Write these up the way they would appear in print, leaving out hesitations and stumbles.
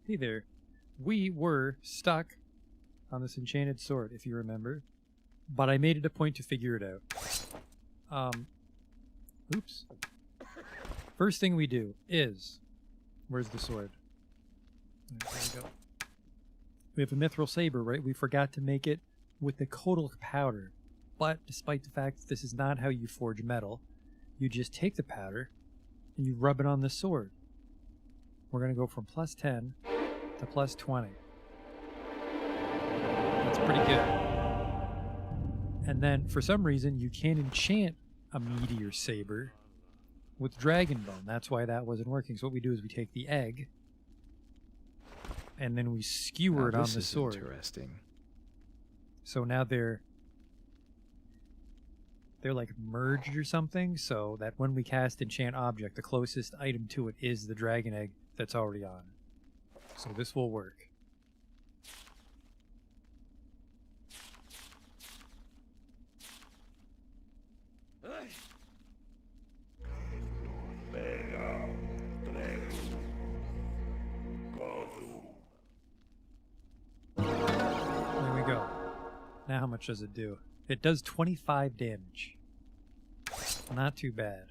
Hey there. We were stuck on this enchanted sword, if you remember. But I made it a point to figure it out. Oops. First thing we do is... Where's the sword? There we go. We have a mithril saber, right? We forgot to make it with the Kodal powder. But despite the fact that this is not how you forge metal, you just take the powder and you rub it on the sword. We're going to go from plus 10 to plus 20. That's pretty good. And then, for some reason, you can't enchant a meteor saber with dragon bone. That's why that wasn't working. So what we do is we take the egg and then we skewer it on the sword. Interesting. So now they're like merged or something, so that when we cast enchant object, the closest item to it is the dragon egg that's already on. So this will work. There we go. Now how much does it do? It does 25 damage. Not too bad.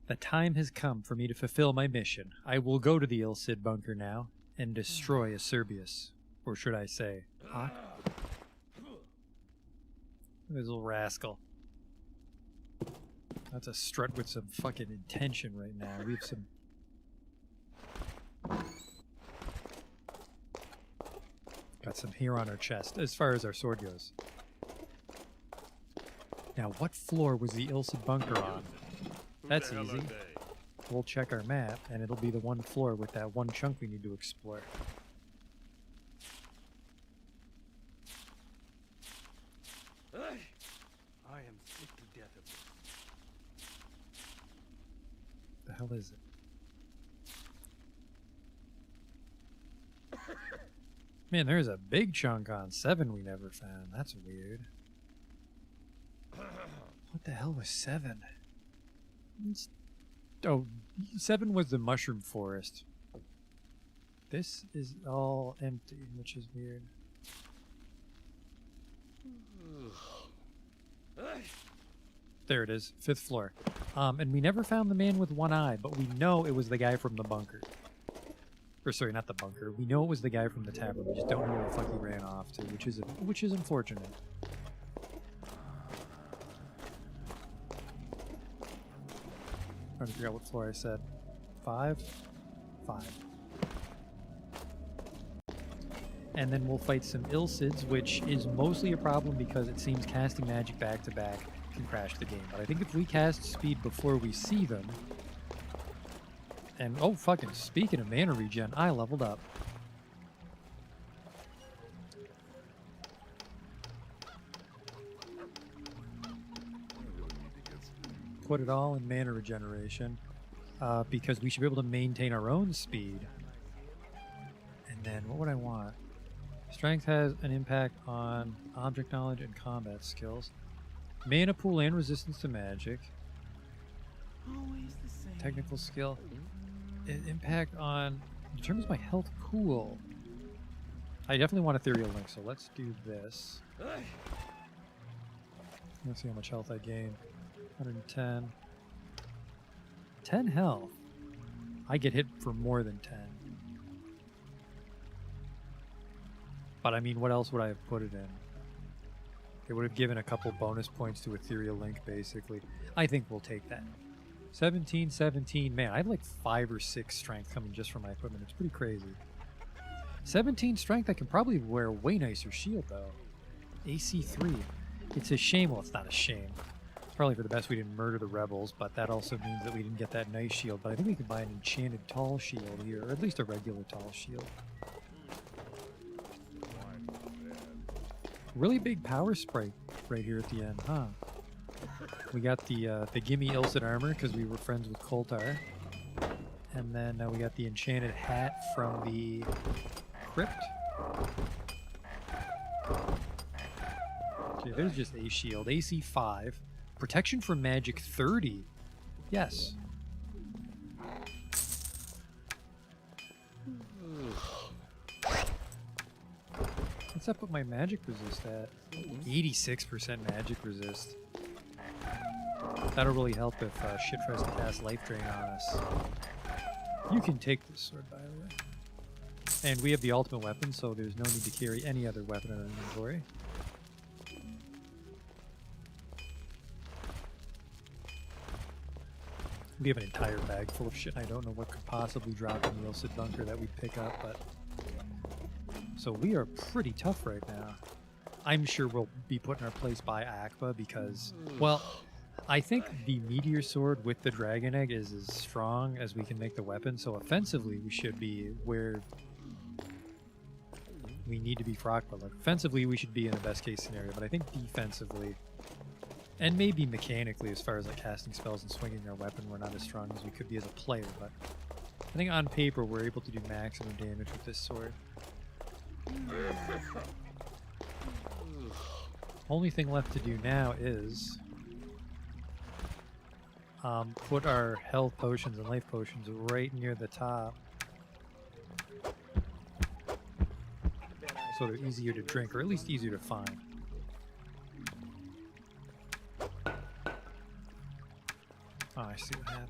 The time has come for me to fulfill my mission. I will go to the Ilcid bunker now and destroy Acerbius. Or should I say, Hawk? This little rascal. That's a strut with some fucking intention right now. We have some... Got some hair on our chest, as far as our sword goes. Now, what floor was the Ilcid bunker on? That's easy. We'll check our map, and it'll be the one floor with that one chunk we need to explore. I am sick to death of this. The hell is it? Man, there's a big chunk on 7 we never found. That's weird. What the hell was 7? Oh, 7 was the mushroom forest. This is all empty, which is weird. There it is, 5th floor. And we never found the man with one eye, but we know it was the guy from the bunker. Or sorry, not the bunker. We know it was the guy from the tavern. We just don't know where the fuck he ran off to, which is unfortunate. Trying to figure out what floor I said. 5? 5. And then we'll fight some Ilcids, which is mostly a problem because it seems casting magic back to back can crash the game. But I think if we cast speed before we see them... And, oh, fucking, speaking of mana regen, I leveled up. Put it all in mana regeneration, because we should be able to maintain our own speed. And then, what would I want? Strength has an impact on object knowledge and combat skills. Mana pool and resistance to magic. Always the same. Technical skill. Impact on... determines my health pool. I definitely want Ethereal Link, so let's do this. Let's see how much health I gain. 110. 10 health. I get hit for more than 10. But I mean, what else would I have put it in? It would have given a couple bonus points to Ethereal Link, basically. I think we'll take that. 17, 17. Man, I have like 5 or 6 strength coming just from my equipment. It's pretty crazy. 17 strength, I can probably wear a way nicer shield, though. AC 3. It's a shame. Well, it's not a shame. It's probably for the best we didn't murder the rebels, but that also means that we didn't get that nice shield. But I think we could buy an enchanted tall shield here, or at least a regular tall shield. Really big power spike right here at the end, huh? We got the gimme Ilcid armor because we were friends with Koltar. And then we got the enchanted hat from the crypt. Okay, there's just a shield. AC 5. Protection from magic 30. Yes. What's up with my magic resist at? 86% magic resist. That'll really help if shit tries to cast life drain on us. You can take this sword, by the way. And we have the ultimate weapon, so there's no need to carry any other weapon in our inventory. We have an entire bag full of shit. I don't know what could possibly drop in the Illicit Bunker that we'd pick up, but... So we are pretty tough right now. I'm sure we'll be put in our place by Akba because, well, I think the Meteor Sword with the Dragon Egg is as strong as we can make the weapon, so offensively we should be where we need to be for Akba. Like, offensively we should be in the best case scenario, but I think defensively, and maybe mechanically as far as like casting spells and swinging our weapon, we're not as strong as we could be as a player, but I think on paper we're able to do maximum damage with this sword. Only thing left to do now is put our health potions and life potions right near the top, so they're easier to drink, or at least easier to find. Oh, I see what happened.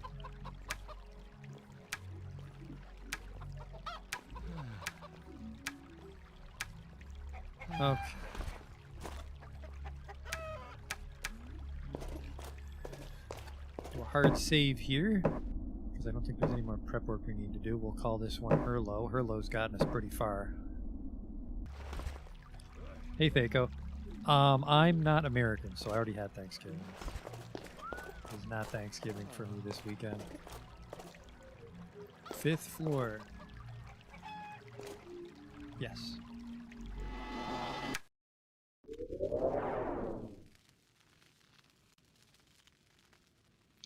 Okay. Do a hard save here, because I don't think there's any more prep work we need to do. We'll call this one Herlo. Herlo's gotten us pretty far. Hey, Thaco. I'm not American, so I already had Thanksgiving. It's not Thanksgiving for me this weekend. 5th floor. Yes.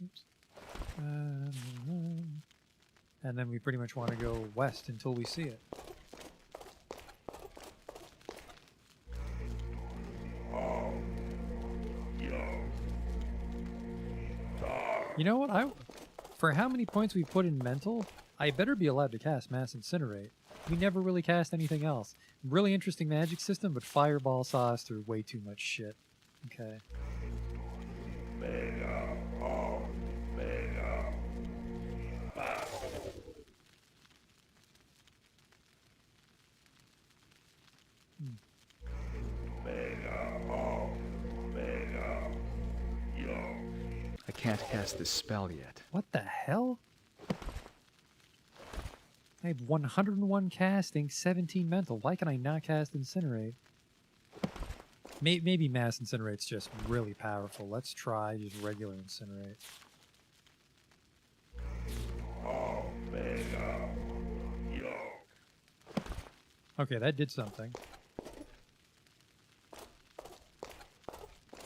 Oops. And then we pretty much want to go west until we see it. You know what? For how many points we put in mental, I better be allowed to cast Mass Incinerate. We never really cast anything else. Really interesting magic system, but Fireball saw us through way too much shit. Okay. I can't cast this spell yet. What the hell? I have 101 casting, 17 mental. Why can I not cast Incinerate? Maybe Mass Incinerate's just really powerful. Let's try just regular Incinerate. Okay, that did something.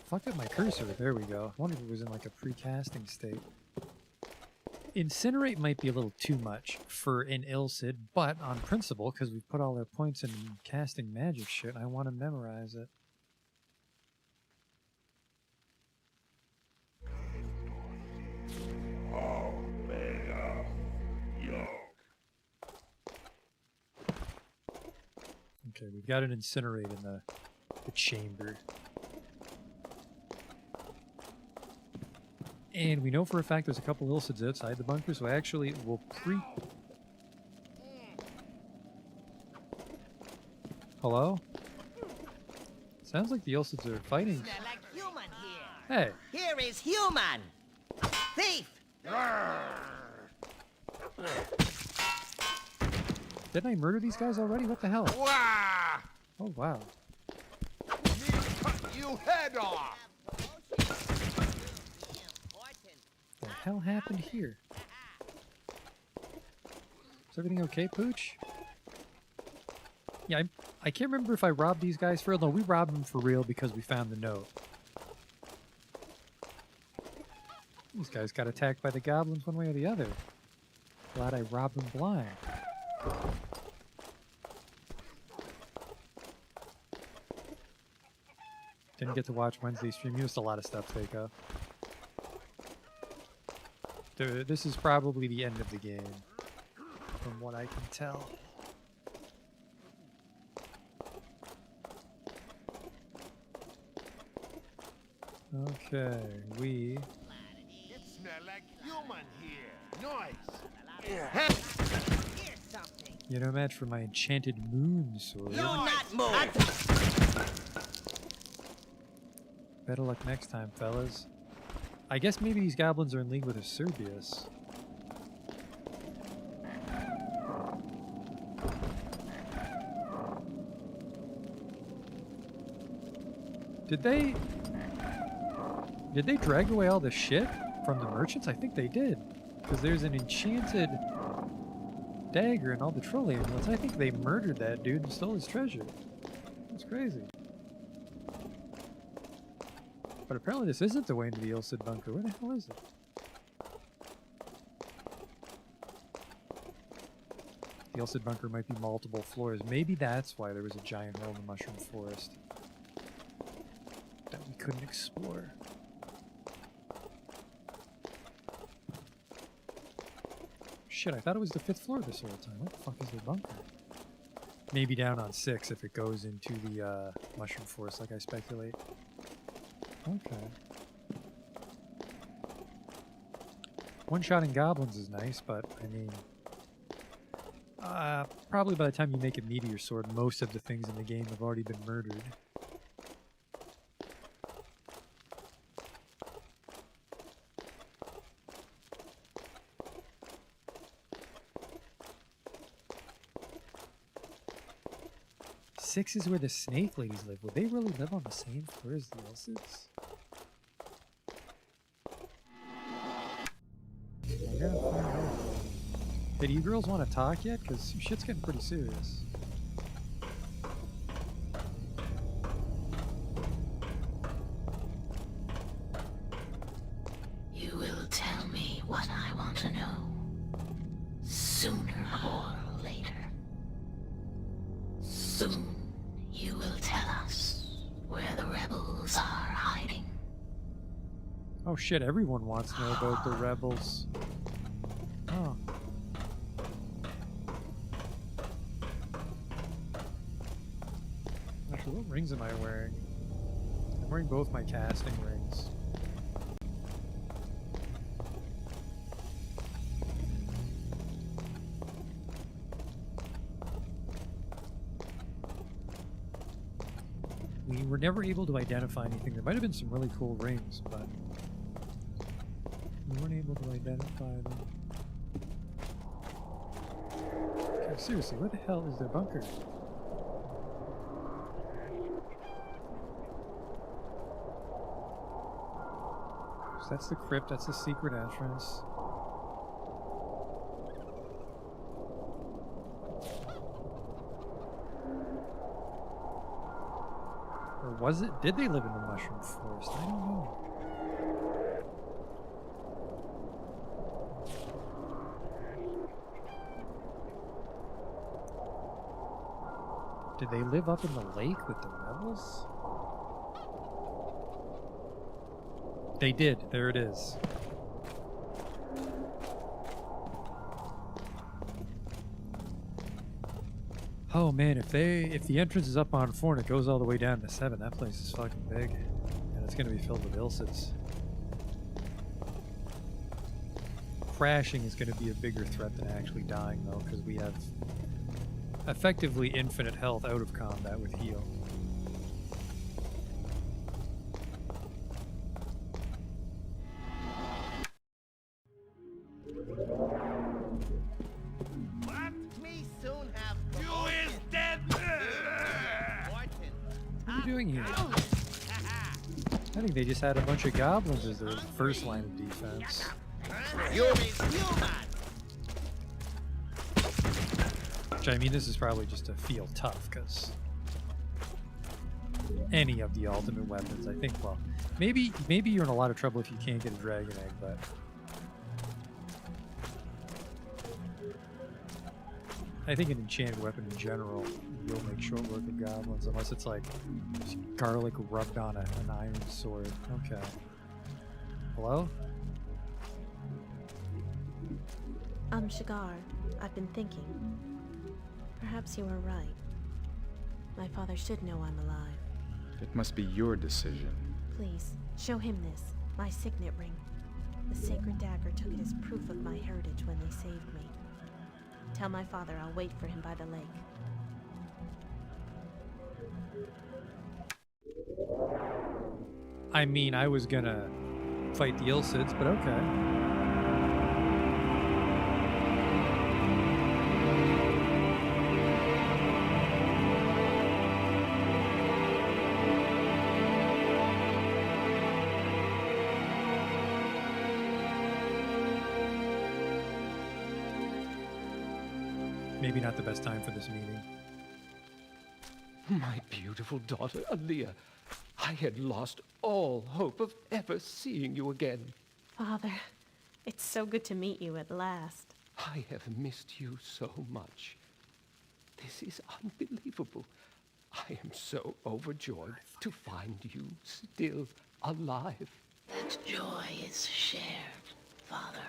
Fucked up my cursor. There we go. I wonder if it was in like a pre-casting state. Incinerate might be a little too much for an Illicid, but on principle, because we've put all our points in casting magic shit, I want to memorize it. Okay, we've got an Incinerate in the chamber. And we know for a fact there's a couple Ilcids outside the bunker, so I actually will Hello? Sounds like the Ilcids are fighting. Like human here. Hey! Here is human. Thief. Didn't I murder these guys already? What the hell? Wah! Oh, wow. Need to cut you head off! What the hell happened here? Is everything okay, Pooch? Yeah, I can't remember if I robbed these guys for real. No, we robbed them for real because we found the note. These guys got attacked by the goblins one way or the other. Glad I robbed them blind. Didn't get to watch Wednesday's stream. You missed a lot of stuff, Faco. This is probably the end of the game. from what I can tell. Okay, we... It smells like human here. Nice. Here's something. You're no match for my enchanted moon sword. Do not move. Better luck next time, fellas. I guess maybe these goblins are in league with Acerbius. Did they drag away all the shit from the merchants? I think they did. Because there's an enchanted dagger and all the troll amulets. I think they murdered that dude and stole his treasure. That's crazy. But apparently this isn't the way into the Ilcid bunker. Where the hell is it? The Ilcid bunker might be multiple floors. Maybe that's why there was a giant hole in the mushroom forest that we couldn't explore. Shit, I thought it was the 5th floor this whole time. What the fuck is their bunker? Maybe down on 6 if it goes into the mushroom forest like I speculate. Okay. One-shotting goblins is nice, but I mean... probably by the time you make a meteor sword, most of the things in the game have already been murdered. Six is where the snake ladies live. Would they really live on the same floor as the Ilcids? I gotta find out. Hey, do you girls want to talk yet? Because shit's getting pretty serious. You will tell me what I want to know. Sooner or later. Soon you will tell us where the rebels are hiding. Oh shit, everyone wants to know about the rebels. Oh. Actually, what rings am I wearing? I'm wearing both my casting rings. We were never able to identify anything. There might have been some really cool rings, but we weren't able to identify them. Okay, seriously, where the hell is their bunker? So that's the crypt, that's the secret entrance. Or was it? Did they live in the mushroom forest? I don't know. Did they live up in the lake with the rebels? They did. There it is. Oh man, if the entrance is up on 4 and it goes all the way down to 7, that place is fucking big. And it's gonna be filled with Ilcids. Crashing is gonna be a bigger threat than actually dying though, because we have effectively infinite health out of combat with heal. I think they just had a bunch of goblins as their first line of defense. Which, I mean, this is probably just to feel tough, because any of the ultimate weapons, I think, well, maybe you're in a lot of trouble if you can't get a dragon egg, but I think an enchanted weapon in general will make short work of goblins, unless it's like garlic rubbed on an iron sword. Okay. Hello? Shigar. I've been thinking. Perhaps you were right. My father should know I'm alive. It must be your decision. Please, show him this, my signet ring. The sacred dagger took it as proof of my heritage when they saved me. Tell my father I'll wait for him by the lake. I mean, I was gonna fight the Ilsids, but okay. Maybe not the best time for this meeting. My beautiful daughter, Aaliyah. I had lost all hope of ever seeing you again. Father, it's so good to meet you at last. I have missed you so much. This is unbelievable. I am so overjoyed to find you still alive. That joy is shared, Father.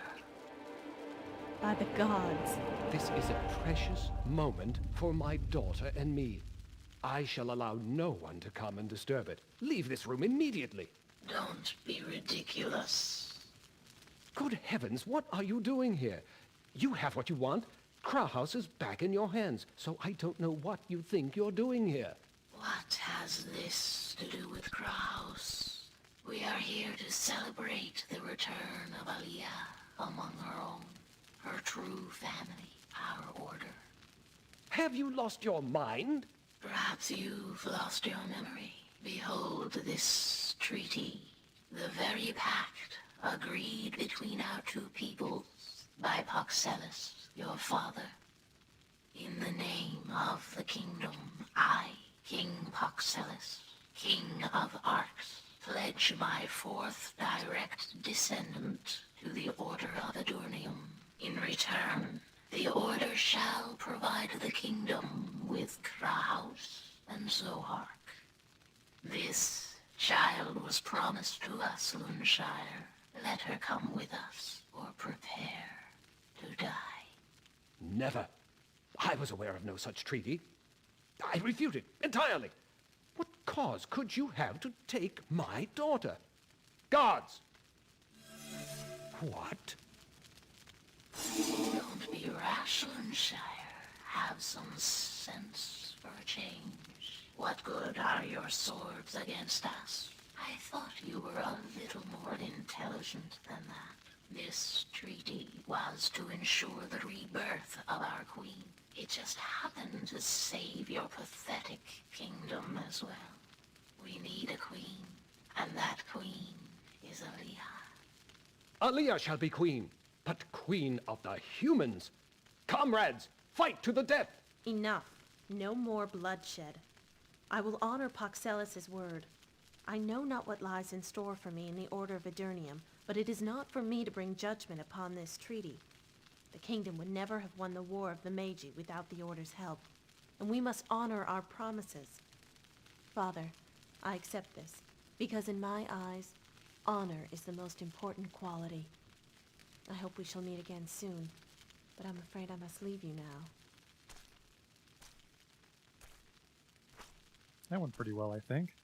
By the gods. This is a precious moment for my daughter and me. I shall allow no one to come and disturb it. Leave this room immediately. Don't be ridiculous. Good heavens, what are you doing here? You have what you want. Krauhaus is back in your hands, so I don't know what you think you're doing here. What has this to do with Kraus? We are here to celebrate the return of Aaliyah among her own, her true family, our order. Have you lost your mind? Perhaps you've lost your memory. Behold this treaty, the very pact agreed between our two peoples by Paxellus, your father. In the name of the kingdom, I, King Paxellus, King of Arx, pledge my fourth direct descendant to the Order of Adurnium. In return, the Order shall provide the kingdom with Kraus and Zohark. This child was promised to us, Luneshire. Let her come with us, or prepare to die. Never. I was aware of no such treaty. I refute it entirely. What cause could you have to take my daughter? Guards! What? Don't be rash, Luneshire. Have some sense for a change. What good are your swords against us? I thought you were a little more intelligent than that. This treaty was to ensure the rebirth of our queen. It just happened to save your pathetic kingdom as well. We need a queen, and that queen is Aaliyah. Aaliyah shall be queen, but queen of the humans. Comrades, fight to the death! Enough. No more bloodshed. I will honor Paxellus' word. I know not what lies in store for me in the Order of Adurnium, but it is not for me to bring judgment upon this treaty. The kingdom would never have won the war of the Meiji without the Order's help, and we must honor our promises. Father, I accept this, because in my eyes, honor is the most important quality. I hope we shall meet again soon, but I'm afraid I must leave you now. That went pretty well, I think.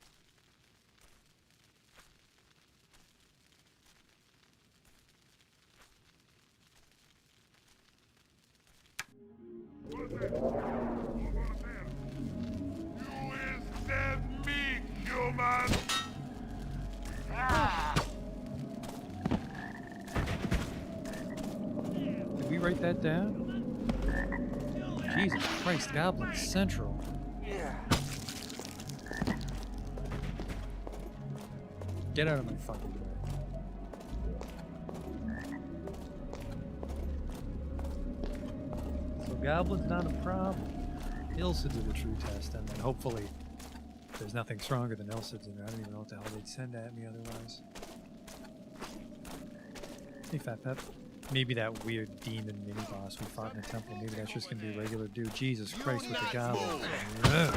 Did we write that down? Jesus Christ, Goblin Central. Get out of my fucking way. So Goblin's not a problem. Ilsids are the true test, and then hopefully there's nothing stronger than Ilsids in there. I don't even know what the hell they'd send at me otherwise. Hey, Fat Pep. Maybe that weird demon mini-boss we fought in the temple, maybe that's just gonna be a regular dude. Jesus Christ with the goblins. Ugh.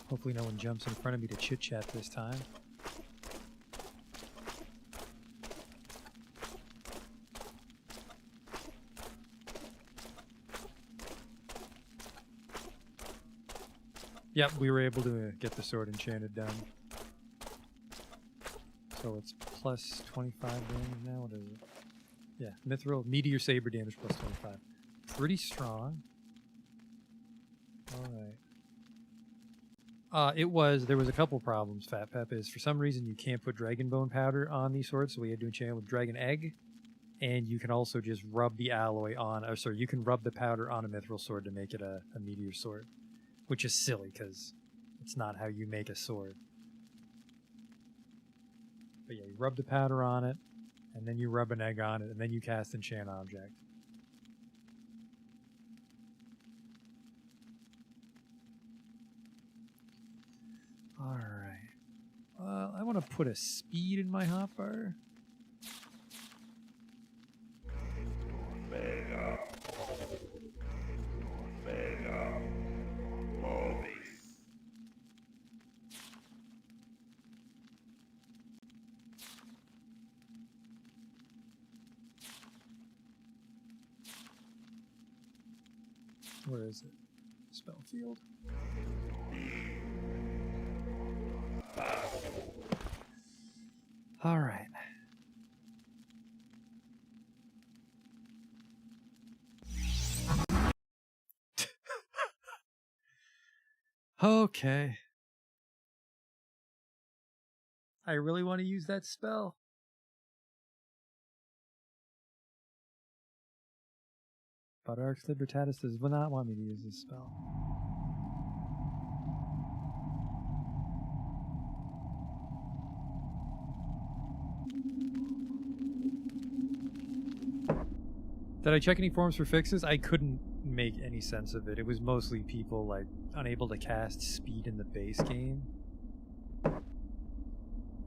Hopefully no one jumps in front of me to chit-chat this time. Yep, we were able to get the sword enchanted done. So it's plus 25 damage now. What is it? Yeah, mithril, meteor saber damage plus 25. Pretty strong. Alright. There was a couple problems, Fat Pep, is for some reason you can't put dragon bone powder on these swords, so we had to enchant with dragon egg. And you can also just rub the alloy on, or sorry, you can rub the powder on a mithril sword to make it a meteor sword. Which is silly, because it's not how you make a sword. But yeah, you rub the powder on it, and then you rub an egg on it, and then you cast Enchant Object. Alright. I want to put a speed in my hotbar. Where is it? Spell field. All right. Okay. I really want to use that spell. But Arx Fatalis does not want me to use this spell. Did I check any forums for fixes? I couldn't make any sense of it. It was mostly people like unable to cast speed in the base game.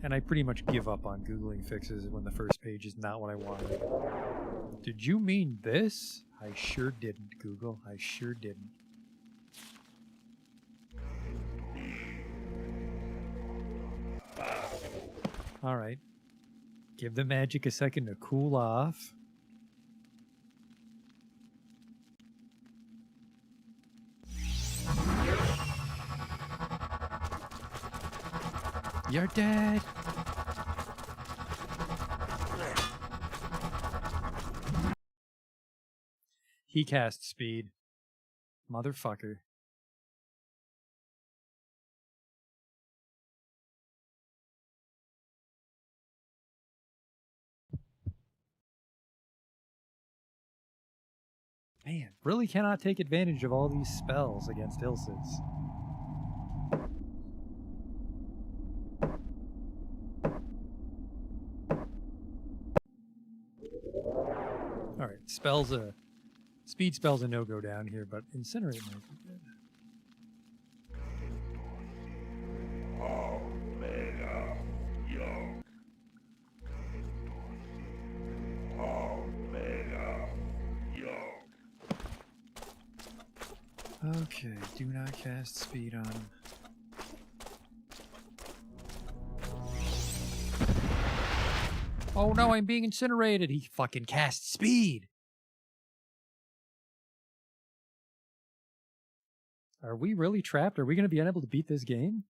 And I pretty much give up on Googling fixes when the first page is not what I wanted. Did you mean this? I sure didn't, Google. I sure didn't. Alright. Give the magic a second to cool off. You're dead! He cast speed. Motherfucker. Man, really cannot take advantage of all these spells against Ilsids. Alright, speed spell's a no-go down here, but Incinerate might be good. Okay, do not cast speed on him. Oh no, I'm being incinerated! He fucking cast speed! Are we really trapped? Are we going to be unable to beat this game?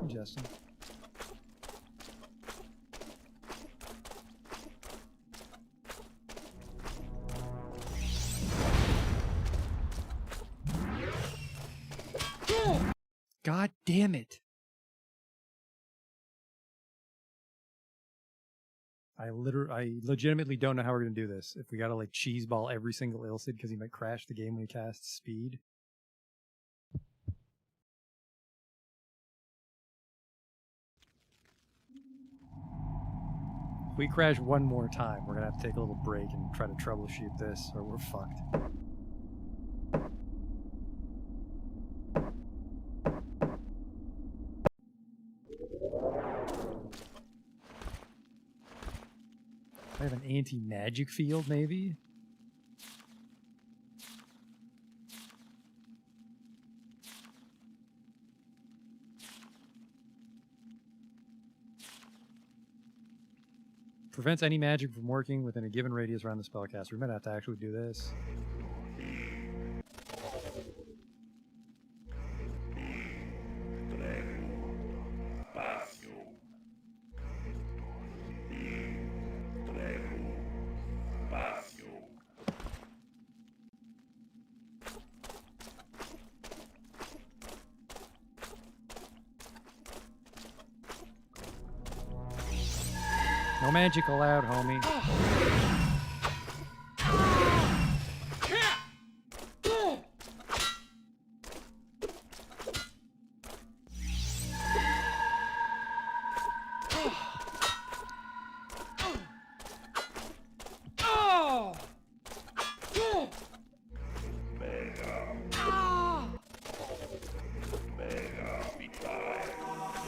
Justin. God damn it. I legitimately don't know how we're going to do this. If we got to like cheeseball every single Ilsid because he might crash the game when he casts speed. If we crash one more time, we're going to have to take a little break and try to troubleshoot this or we're fucked. anti-magic field, maybe? Prevents any magic from working within a given radius around the spellcaster. We might have to actually do this. No magic allowed, homie.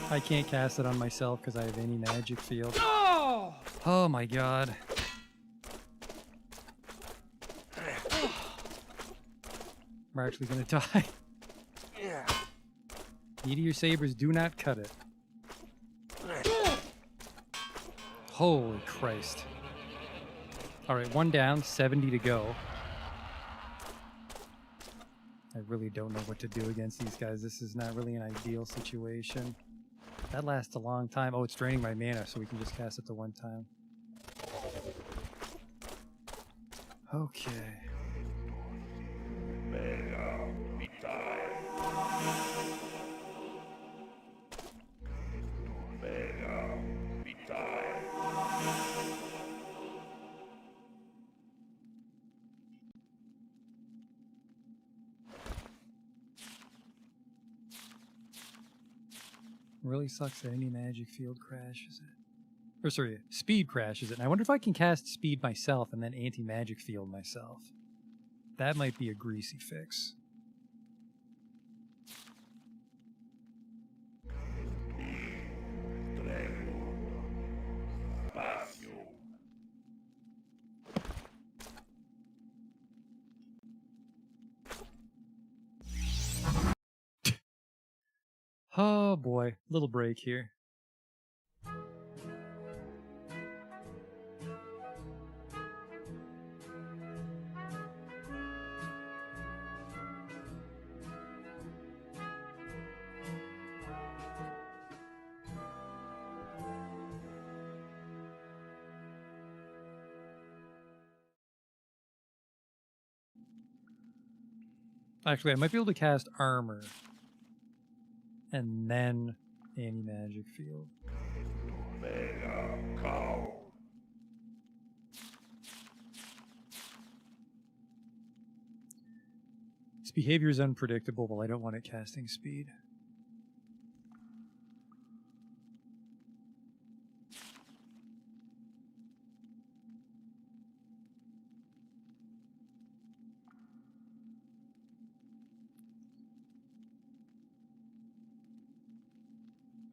I can't cast it on myself because I have any magic field. Oh my god. We're actually gonna die. Meteor sabers do not cut it. Holy Christ. Alright, one down, 70 to go. I really don't know what to do against these guys. This is not really an ideal situation. That lasts a long time. Oh, it's draining my mana, so we can just cast it the one time. Okay. Really sucks that any magic field crashes it. Or sorry, speed crashes it. And I wonder if I can cast speed myself and then anti-magic field myself. That might be a greasy fix. Oh boy, little break here. Actually, I might be able to cast armor. And then anti-magic field. Its behavior is unpredictable, but I don't want it casting speed.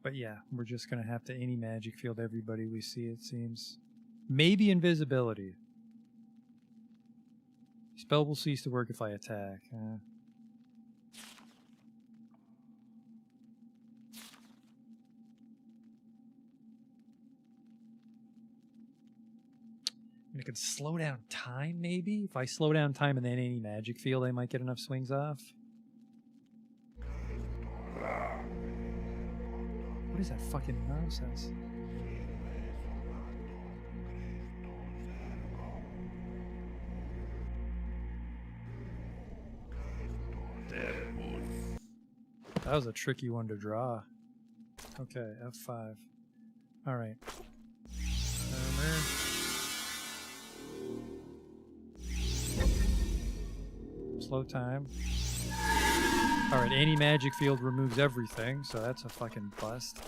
But yeah, we're just going to have to anti-magic field everybody we see, it seems. Maybe invisibility. Spell will cease to work if I attack. I could slow down time, maybe? If I slow down time and then anti-magic field, I might get enough swings off. What is that fucking nonsense? That was a tricky one to draw. Okay, F5. Alright. Slow time. Alright, anti-magic field removes everything, so that's a fucking bust.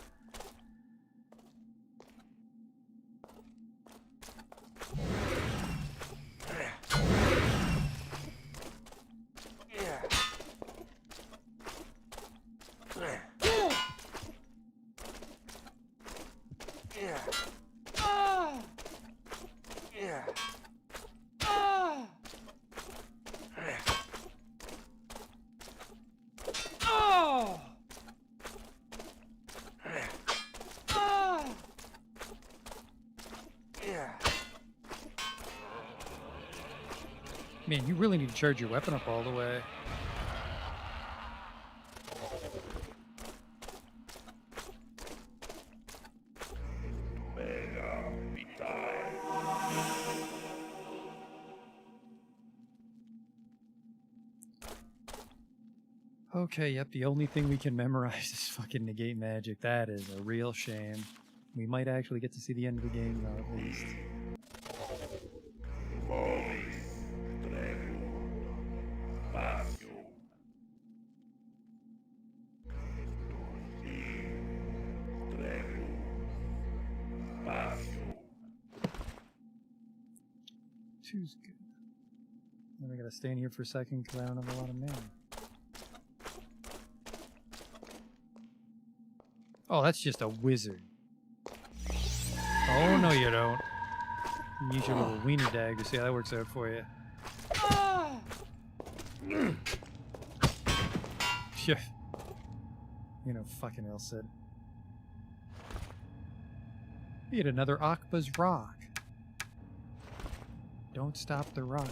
Man, you really need to charge your weapon up all the way. Okay, yep, the only thing we can memorize is fucking negate magic. That is a real shame. We might actually get to see the end of the game, though, at least. Two's good. Then I gotta stand here for a second because I don't have a lot of mana. Oh, that's just a wizard. Oh, no, you don't. You use your little weenie dagger. See how that works out for you. Yeah. You know, fucking else said. We had another Akba's rock. Don't stop the rock.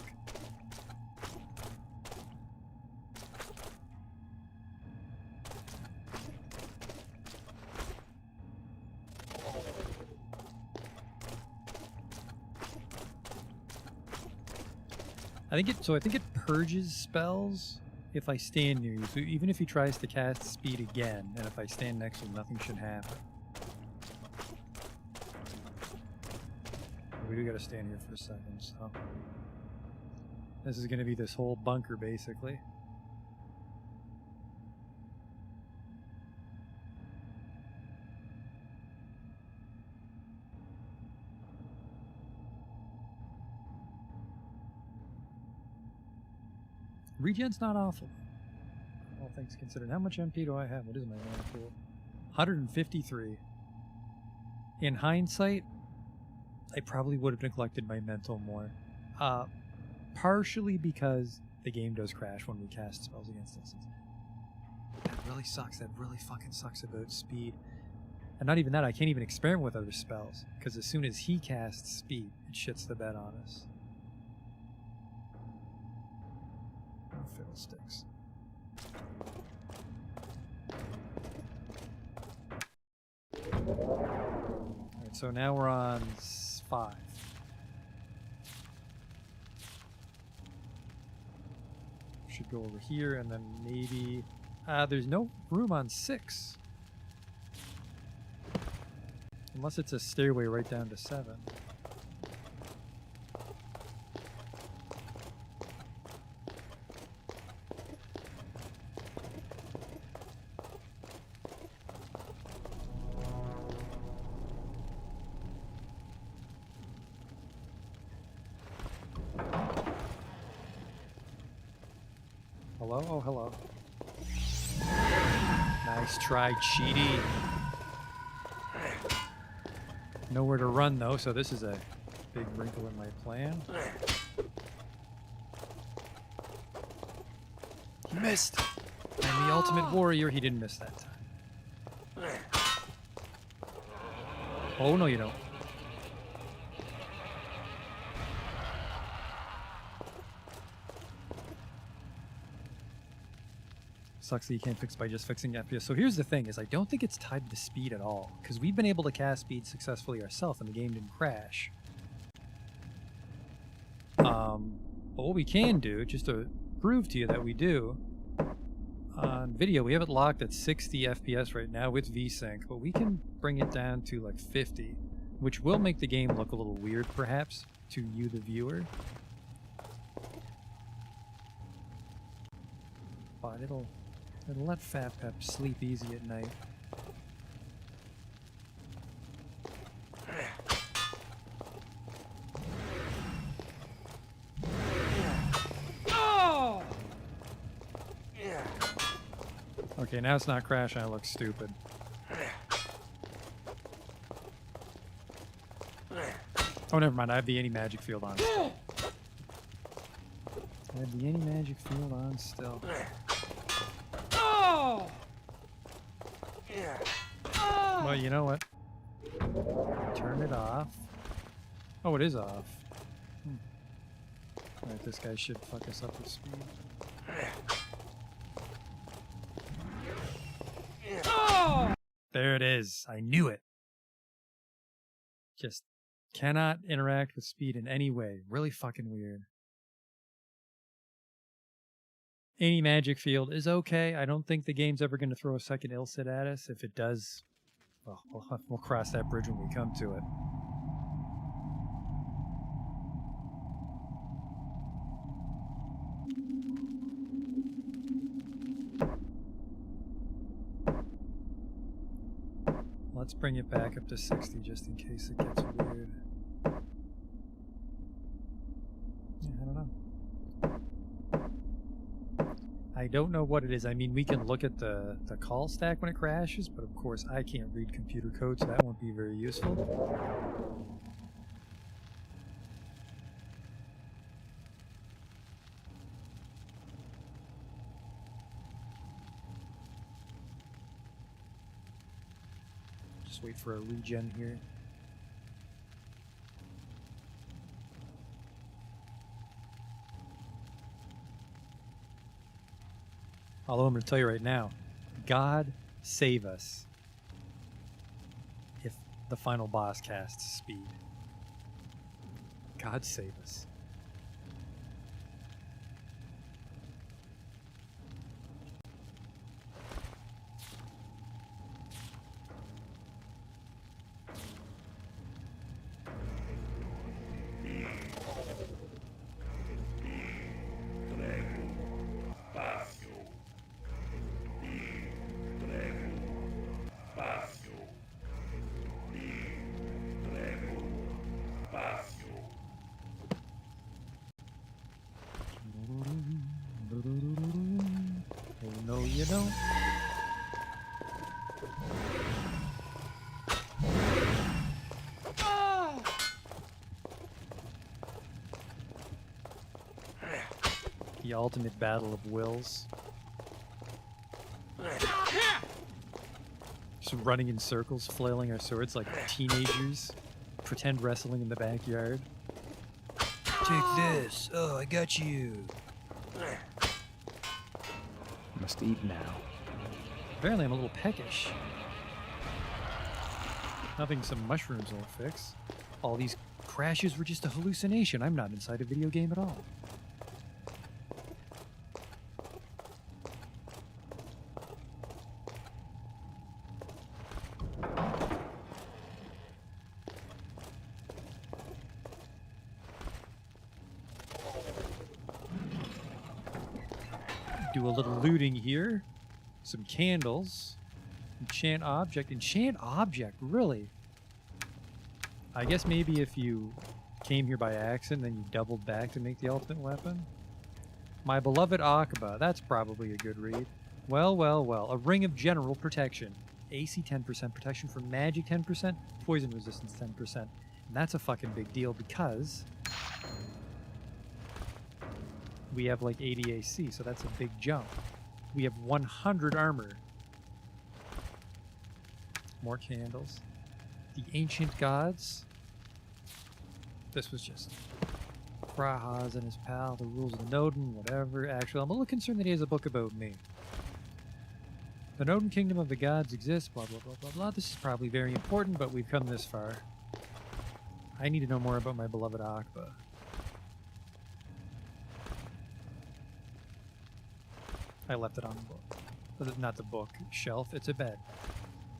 I think it purges spells if I stand near you. So even if he tries to cast speed again, and if I stand next to him, nothing should happen. We do gotta stand here for a second, so this is gonna be this whole bunker basically. Regen's not awful, all things considered. How much MP do I have? What is my mana pool? 153. In hindsight, I probably would have neglected my mental more. Partially because the game does crash when we cast spells against us. That really sucks. That really fucking sucks about speed. And not even that, I can't even experiment with other spells, because as soon as he casts speed, it shits the bed on us. Fiddlesticks. Alright, so now we're on 5. Should go over here and then maybe... there's no room on 6. Unless it's a stairway right down to 7. Hello? Oh, hello. Nice try, Cheaty. Nowhere to run, though, so this is a big wrinkle in my plan. He missed! I'm the ultimate warrior. He didn't miss that time. Oh, no, you don't. Sucks that you can't fix by just fixing FPS. So here's the thing, is I don't think it's tied to speed at all, because we've been able to cast speed successfully ourselves and the game didn't crash. But what we can do, just to prove to you that we do, on video we have it locked at 60 FPS right now with VSync, but we can bring it down to like 50, which will make the game look a little weird perhaps to you, the viewer. But it'll let Fat Pep sleep easy at night. Okay, now it's not crashing, I look stupid. Oh, never mind, I have the anti-magic field on still. I have the anti-magic field on still. Well, you know what? Turn it off. Oh, it is off. Alright, this guy should fuck us up with speed. There it is. I knew it. Just cannot interact with speed in any way. Really fucking weird. Any magic field is okay. I don't think the game's ever going to throw a second Illicit at us. If it does, well, we'll cross that bridge when we come to it. Let's bring it back up to 60 just in case it gets weird. Yeah, I don't know. I don't know what it is. I mean, we can look at the call stack when it crashes, but of course I can't read computer code, so that won't be very useful. Just wait for a regen here. Although I'm going to tell you right now, God save us if the final boss casts speed. God save us. Oh no, you don't. The ultimate battle of wills. Just running in circles, flailing our swords like teenagers. Pretend wrestling in the backyard. Take this. Oh, I got you. Must eat now. Apparently I'm a little peckish. Nothing some mushrooms won't fix. All these crashes were just a hallucination. I'm not inside a video game at all. Do a little looting here. Some candles. Enchant object. Enchant object, really? I guess maybe if you came here by accident, then you doubled back to make the ultimate weapon. My beloved Akaba. That's probably a good read. Well, well, well. A ring of general protection. AC 10% protection from magic 10%, poison resistance 10%. And that's a fucking big deal because we have like 80 AC, so that's a big jump. We have 100 armor. More candles. The ancient gods. This was just Krahaz and his pal, the rules of the Nodin, whatever. Actually, I'm a little concerned that he has a book about me. The Nodin kingdom of the gods exists, blah, blah, blah, blah, blah. This is probably very important, but we've come this far. I need to know more about my beloved Akba. I left it on the book. Not the book shelf, it's a bed.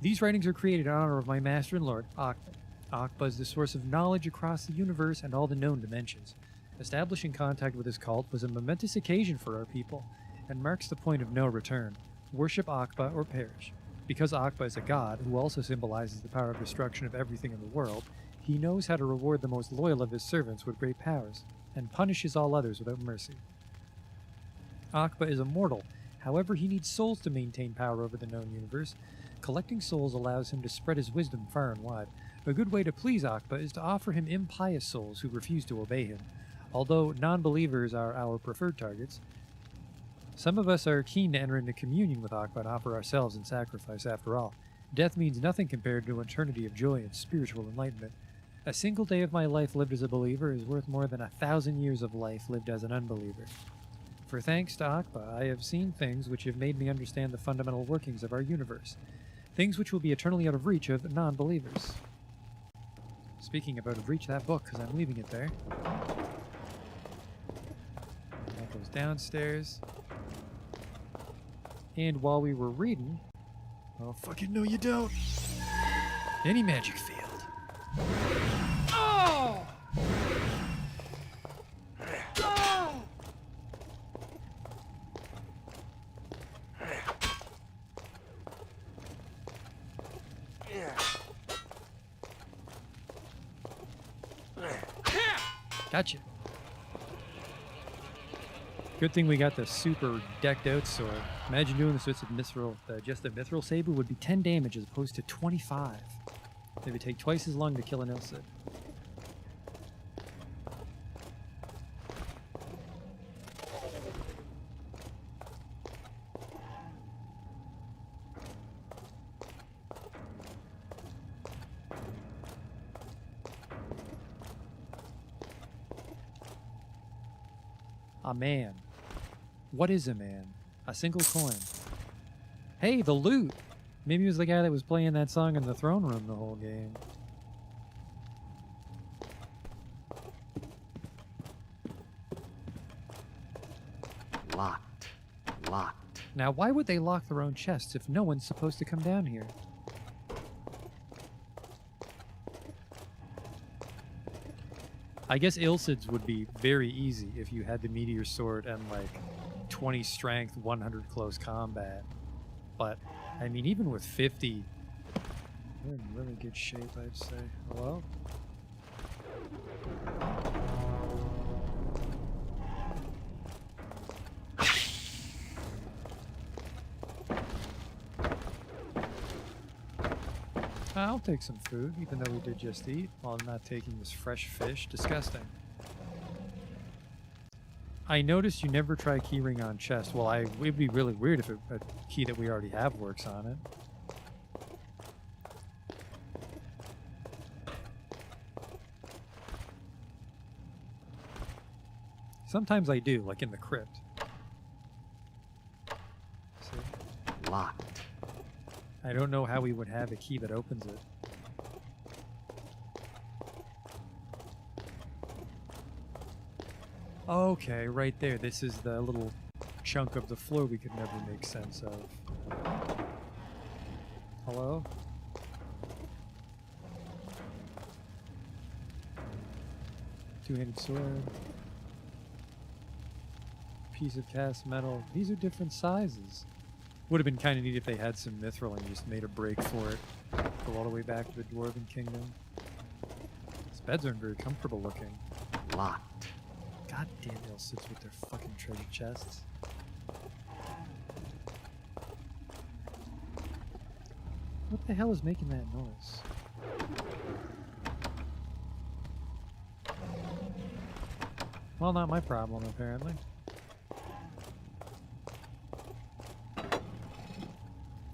These writings are created in honor of my master and lord, Akba. Akba is the source of knowledge across the universe and all the known dimensions. Establishing contact with his cult was a momentous occasion for our people, and marks the point of no return. Worship Akba or perish. Because Akba is a god, who also symbolizes the power of destruction of everything in the world, he knows how to reward the most loyal of his servants with great powers, and punishes all others without mercy. Akba is immortal. However, he needs souls to maintain power over the known universe. Collecting souls allows him to spread his wisdom far and wide. A good way to please Akba is to offer him impious souls who refuse to obey him. Although non-believers are our preferred targets, some of us are keen to enter into communion with Akba and offer ourselves in sacrifice. After all, death means nothing compared to an eternity of joy and spiritual enlightenment. A single day of my life lived as a believer is worth more than 1,000 years of life lived as an unbeliever. For thanks to Akba, I have seen things which have made me understand the fundamental workings of our universe. Things which will be eternally out of reach of non-believers. Speaking of out of reach, that book, because I'm leaving it there. That goes downstairs. And while we were reading... Oh, fucking no you don't! Any magic field. Oh! Oh! Gotcha. Good thing we got the super decked out sword. Imagine doing this with mithril. Just a mithril saber would be 10 damage as opposed to 25. It would take twice as long to kill an Ilcid. A man. What is a man? A single coin. Hey, the loot! Maybe it was the guy that was playing that song in the throne room the whole game. Locked. Locked. Now, why would they lock their own chests if no one's supposed to come down here? I guess Ilcids would be very easy if you had the meteor sword and like 20 strength, 100 close combat. But, I mean, even with 50, they're in really good shape, I'd say. Hello? I'll take some food, even though we did just eat, while I'm not taking this fresh fish. Disgusting. I noticed you never try keyring on chest. Well, it would be really weird if a key that we already have works on it. Sometimes I do, like in the crypt. See? Locked. I don't know how we would have a key that opens it. Okay, right there. This is the little chunk of the floor we could never make sense of. Hello? Two-handed sword. Piece of cast metal. These are different sizes. Would have been kind of neat if they had some mithril and just made a break for it. Go all the way back to the Dwarven Kingdom. These beds aren't very comfortable looking. Locked. Goddamn Ilcids with their fucking treasure chests. What the hell is making that noise? Well, not my problem, apparently.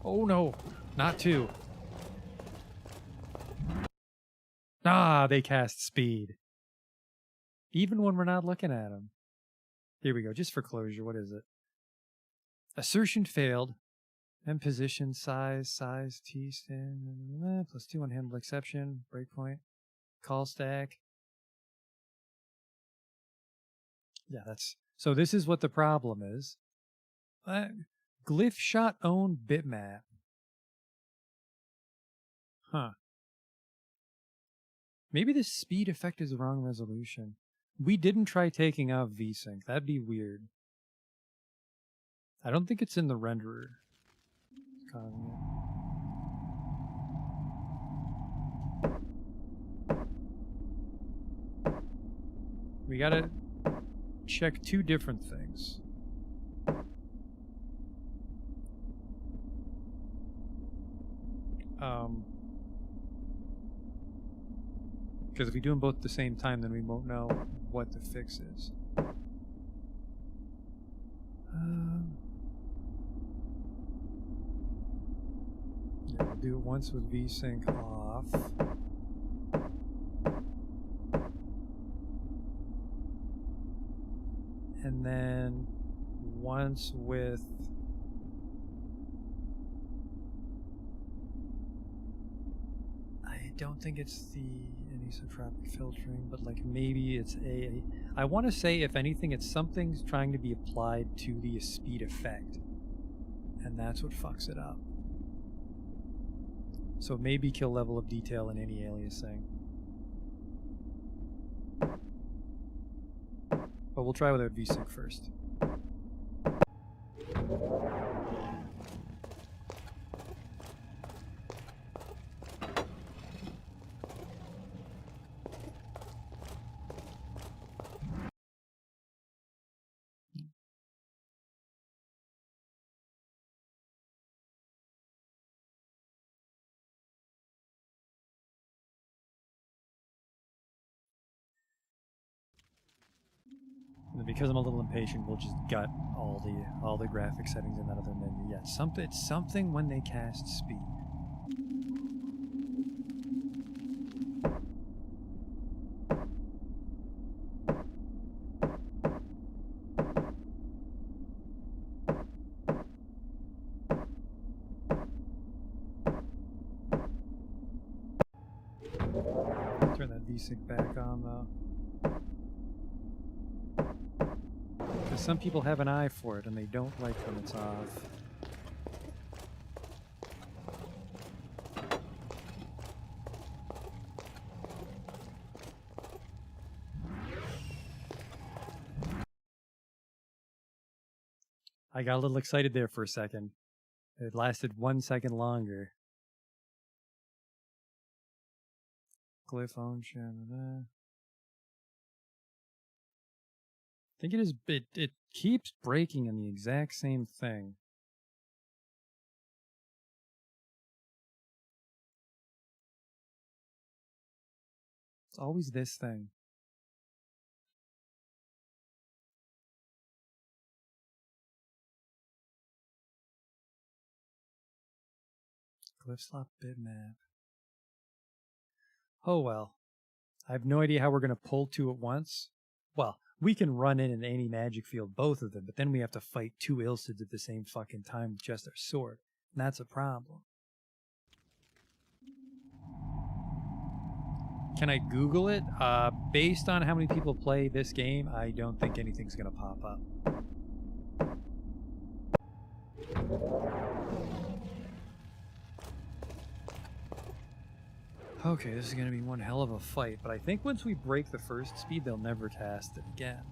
Oh no, not two. Ah, they cast speed. Even when we're not looking at them. Here we go, just for closure, what is it? Assertion failed. And position, size, T, stand, plus 2 unhandled exception, breakpoint, call stack. Yeah, so this is what the problem is. Glyph shot own bitmap. Huh. Maybe the speed effect is the wrong resolution. We didn't try taking off VSync. That'd be weird. I don't think it's in the renderer. It's causing it. We gotta check two different things. Because if we do them both at the same time, then we won't know what the fix is. Yeah, we'll do it once with VSync off. once with... I don't think it's the anisotropic filtering, but like maybe it's a... I want to say, if anything, it's something's trying to be applied to the speed effect. And that's what fucks it up. So maybe kill level of detail in any aliasing. But we'll try without VSync first. And because I'm a little impatient, we'll just gut all the graphic settings in that other menu. Yeah, it's something when they cast speed. Turn that VSync back on though. Because some people have an eye for it and they don't like when it's off. I got a little excited there for a second. It lasted 1 second longer. Glyph on channel. I think it is. It keeps breaking in the exact same thing. It's always this thing. Glyph slot bitmap. Oh well. I have no idea how we're going to pull two at once. Well, we can run in any magic field, both of them, but then we have to fight two Ilcids at the same fucking time with just our sword. And that's a problem. Can I Google it? Based on how many people play this game, I don't think anything's going to pop up. Okay, this is going to be one hell of a fight, but I think once we break the first speed, they'll never cast it again.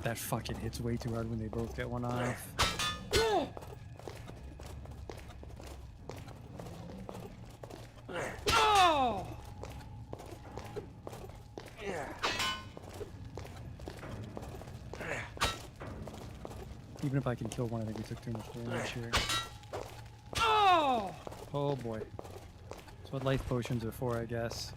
That fucking hits way too hard when they both get one off. Even if I can kill one, I think we took too much damage here. Oh boy. That's what life potions are for, I guess.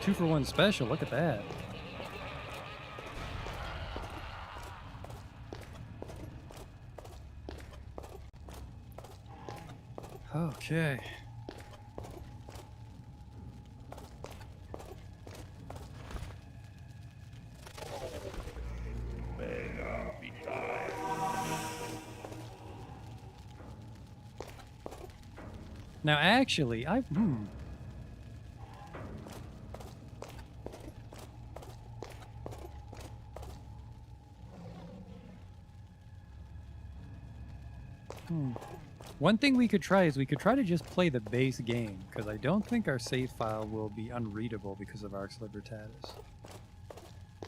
Two for one special, look at that. Okay. Now actually, One thing we could try is we could try to just play the base game, because I don't think our save file will be unreadable because of Arx Fatalis.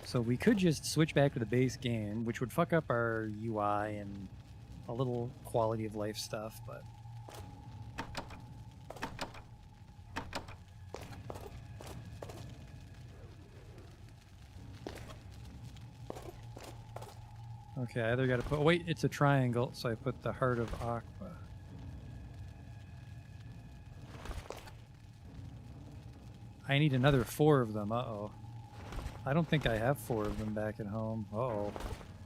So we could just switch back to the base game, which would fuck up our UI and a little quality of life stuff, but... Okay, I either got to put... Oh, wait, it's a triangle, so I put the heart of Aqua. I need another 4 of them. Uh-oh. I don't think I have 4 of them back at home. Uh-oh.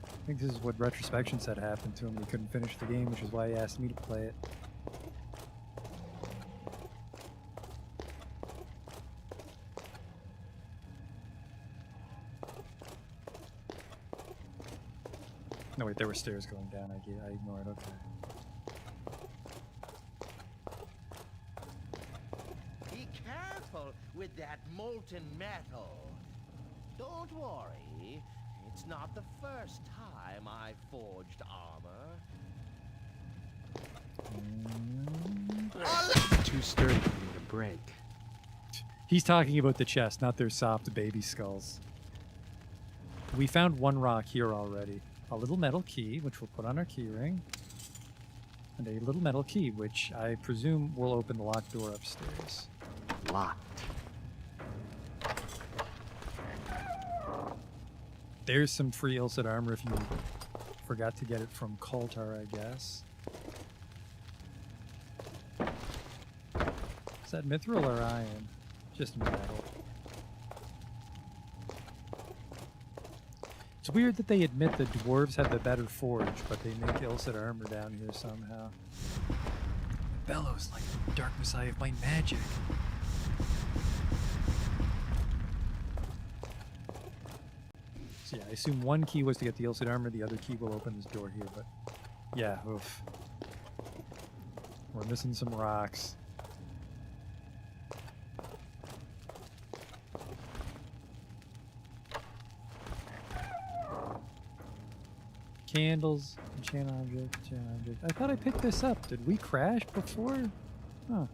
I think this is what Retrospection said happened to him. He couldn't finish the game, which is why he asked me to play it. No, wait, there were stairs going down. I ignored. Okay. Be careful with that molten metal. Don't worry. It's not the first time I forged armor. Too sturdy for me to break. He's talking about the chest, not their soft baby skulls. We found 1 rock here already. A little metal key, which we'll put on our key ring. And a little metal key, which I presume will open the locked door upstairs. Locked. There's some free Illicit armor if you forgot to get it from Koltar, I guess. Is that mithril or iron? Just metal. It's weird that they admit the dwarves have the better forge, but they make Illicit armor down here somehow. It bellows like the dark messiah of my magic. So yeah, I assume 1 key was to get the Illicit armor, the other key will open this door here, but yeah, oof. We're missing some rocks. Candles, enchant object, enchant object. I thought I picked this up. Did we crash before? Huh.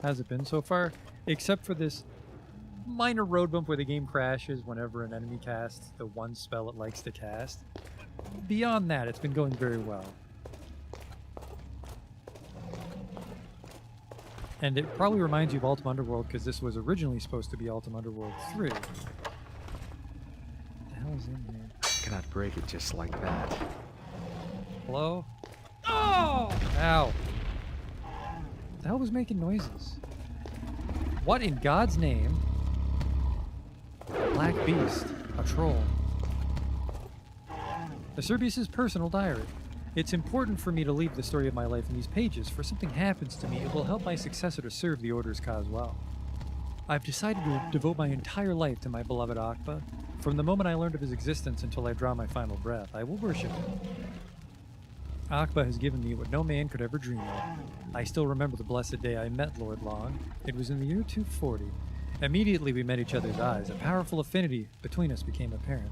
How's it been so far? Except for this minor road bump where the game crashes whenever an enemy casts the 1 spell it likes to cast. Beyond that, it's been going very well. And it probably reminds you of Ultima Underworld because this was originally supposed to be Ultima Underworld 3. What the hell is in here? Cannot break it just like that. Hello? Oh! Ow. The hell was making noises? What in God's name? Black Beast. A troll. Acerbius' personal diary. It's important for me to leave the story of my life in these pages, for if something happens to me, it will help my successor to serve the Order's cause well. I've decided to devote my entire life to my beloved Akba. From the moment I learned of his existence until I draw my final breath, I will worship him. Akba has given me what no man could ever dream of. I still remember the blessed day I met Lord Long. It was in the year 240. Immediately we met each other's eyes. A powerful affinity between us became apparent.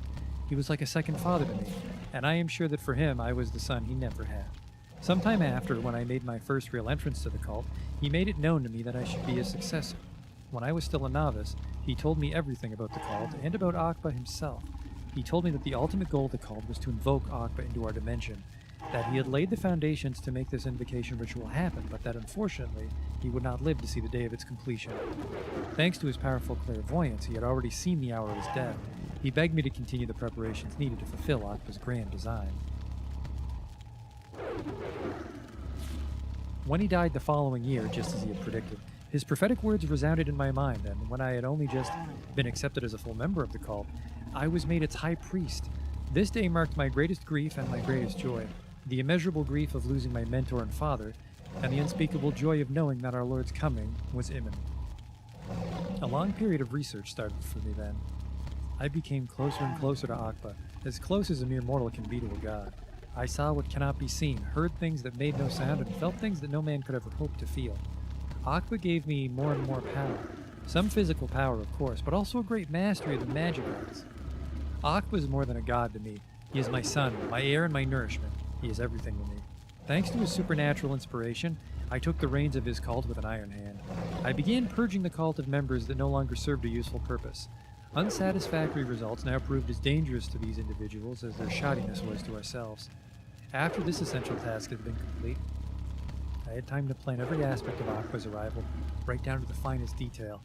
He was like a second father to me, and I am sure that for him I was the son he never had. Sometime after, when I made my first real entrance to the cult, he made it known to me that I should be his successor. When I was still a novice, he told me everything about the cult and about Akba himself. He told me that the ultimate goal of the cult was to invoke Akba into our dimension, that he had laid the foundations to make this invocation ritual happen, but that unfortunately he would not live to see the day of its completion. Thanks to his powerful clairvoyance, he had already seen the hour of his death. He begged me to continue the preparations needed to fulfill Akba's grand design. When he died the following year, just as he had predicted, his prophetic words resounded in my mind, and when I had only just been accepted as a full member of the cult, I was made its high priest. This day marked my greatest grief and my greatest joy, the immeasurable grief of losing my mentor and father, and the unspeakable joy of knowing that our Lord's coming was imminent. A long period of research started for me then. I became closer and closer to Akba, as close as a mere mortal can be to a god. I saw what cannot be seen, heard things that made no sound, and felt things that no man could ever hope to feel. Akba gave me more and more power. Some physical power, of course, but also a great mastery of the magic arts. Akba is more than a god to me. He is my son, my heir, and my nourishment. He is everything to me. Thanks to his supernatural inspiration, I took the reins of his cult with an iron hand. I began purging the cult of members that no longer served a useful purpose. Unsatisfactory results now proved as dangerous to these individuals as their shoddiness was to ourselves. After this essential task had been complete, I had time to plan every aspect of Aqua's arrival, right down to the finest detail.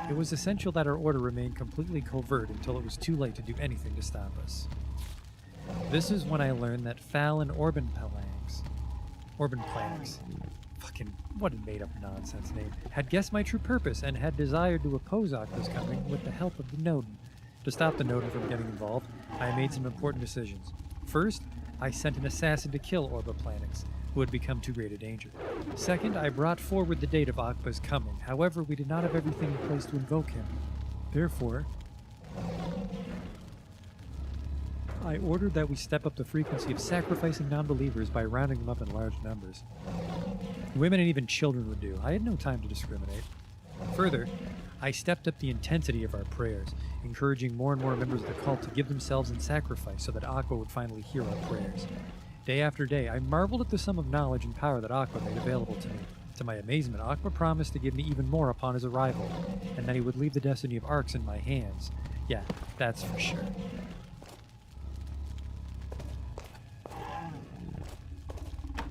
It was essential that our order remain completely covert until it was too late to do anything to stop us. This is when I learned that Fallon Orbanplanks, fucking, what a made-up nonsense name, had guessed my true purpose and had desired to oppose Aqua's coming with the help of the Nodin. To stop the Nodin from getting involved, I made some important decisions. First, I sent an assassin to kill Orbaplanix, who had become too great a danger. Second, I brought forward the date of Aqua's coming. However, we did not have everything in place to invoke him. Therefore, I ordered that we step up the frequency of sacrificing non-believers by rounding them up in large numbers. Women and even children would do. I had no time to discriminate. Further, I stepped up the intensity of our prayers, encouraging more and more members of the cult to give themselves in sacrifice so that Aqua would finally hear our prayers. Day after day, I marveled at the sum of knowledge and power that Aqua made available to me. To my amazement, Aqua promised to give me even more upon his arrival, and that he would leave the destiny of Arx in my hands. Yeah, that's for sure.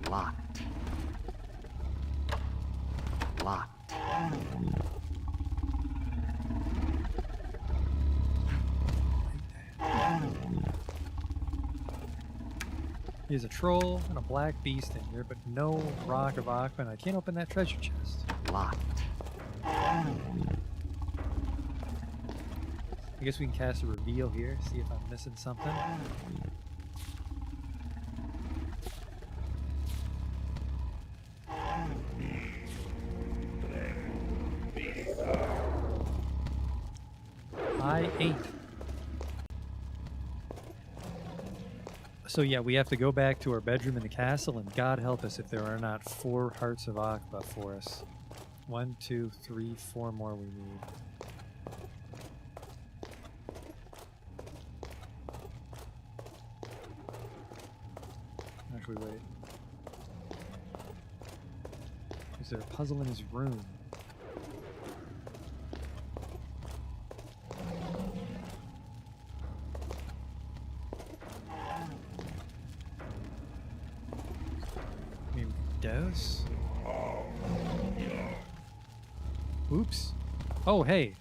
Locked. Locked. There's a troll and a black beast in here, but no rock of Aqua, and I can't open that treasure chest. Locked. I guess we can cast a reveal here, see if I'm missing something. I ate. So yeah, we have to go back to our bedroom in the castle, and God help us if there are not 4 hearts of Aqua for us. 1, 2, 3, 4 more we need. Actually, wait. Is there a puzzle in his room? Dose? Oops. Oh, hey.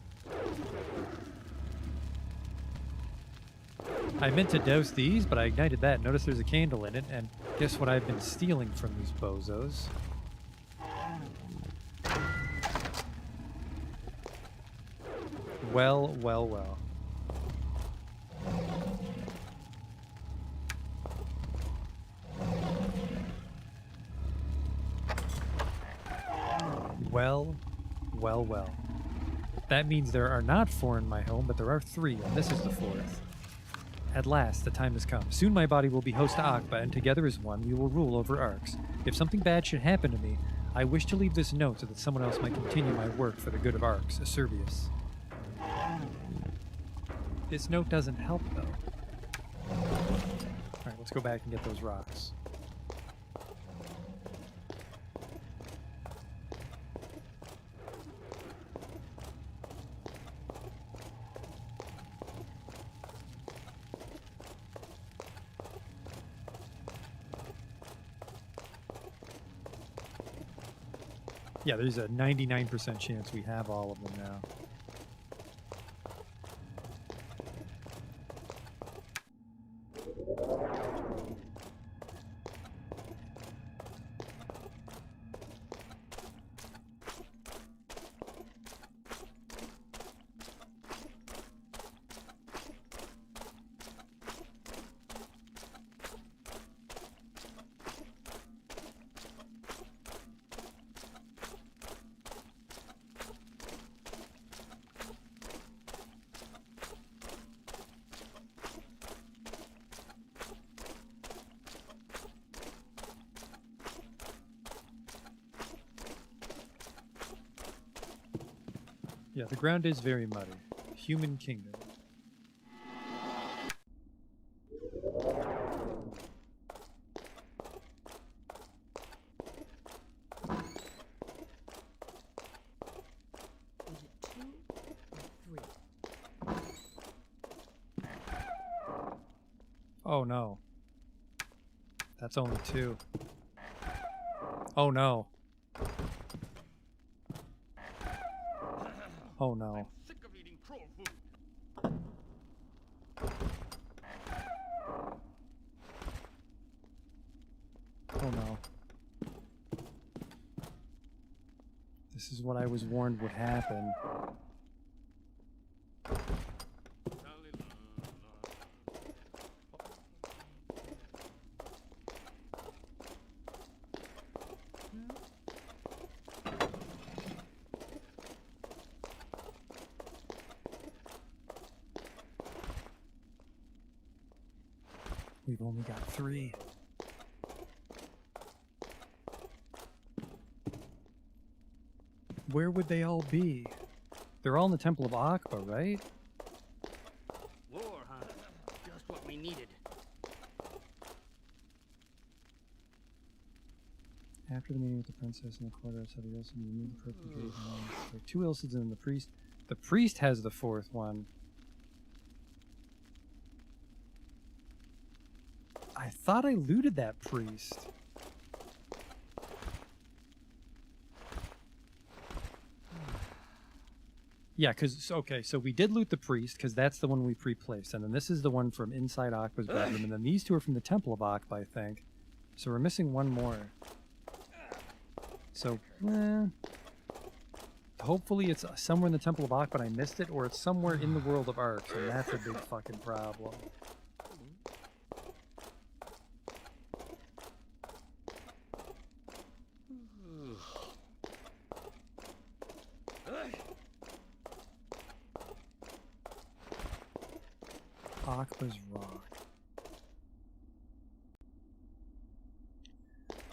I meant to dose these, but I ignited that. Notice there's a candle in it, and guess what I've been stealing from these bozos? Well, well, well. Well, well, well. That means there are not 4 in my home, but there are 3, and this is the 4th. At last, the time has come. Soon my body will be host to Akba, and together as one, we will rule over Arx. If something bad should happen to me, I wish to leave this note so that someone else might continue my work for the good of Arx, Acerbius. This note doesn't help, though. Alright, let's go back and get those rocks. Yeah, there's a 99% chance we have all of them now. Yeah, the ground is very muddy. Human Kingdom. Was it 2 or 3? Oh no. That's only 2. Oh no. Oh no. Sick of eating troll food. Oh no. This is what I was warned would happen. We've only got 3. Where would they all be? They're all in the Temple of Akba, right? War, huh? Just what we needed. After the meeting with the princess in the courthouse, have you also removed the purple gate? There are 2 Ilsids and the priest. The priest has the 4th one. I thought I looted that priest. Yeah, because, okay, so we did loot the priest, because that's the one we pre-placed, and then this is the one from inside Akba's bedroom, and then these 2 are from the Temple of Akba, I think. So we're missing 1 more. So, hopefully it's somewhere in the Temple of Akba and I missed it, or it's somewhere in the world of Arx, and that's a big fucking problem. Akba's Rock.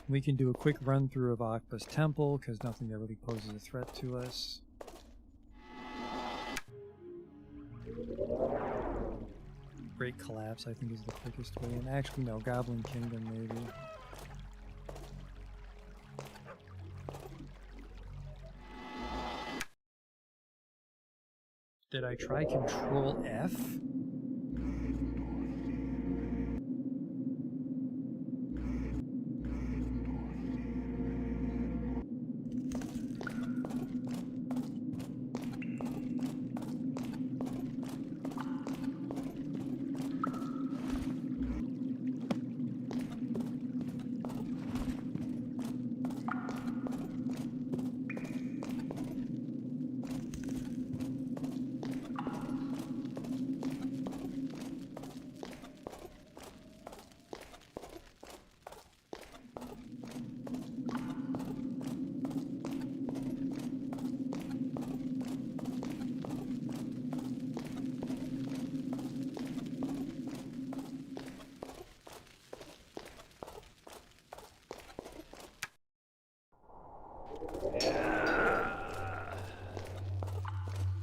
We can do a quick run through of Akba's temple, because nothing there really poses a threat to us. Great Collapse, I think, is the quickest way in. Actually, no, Goblin Kingdom, maybe. Did I try Control F?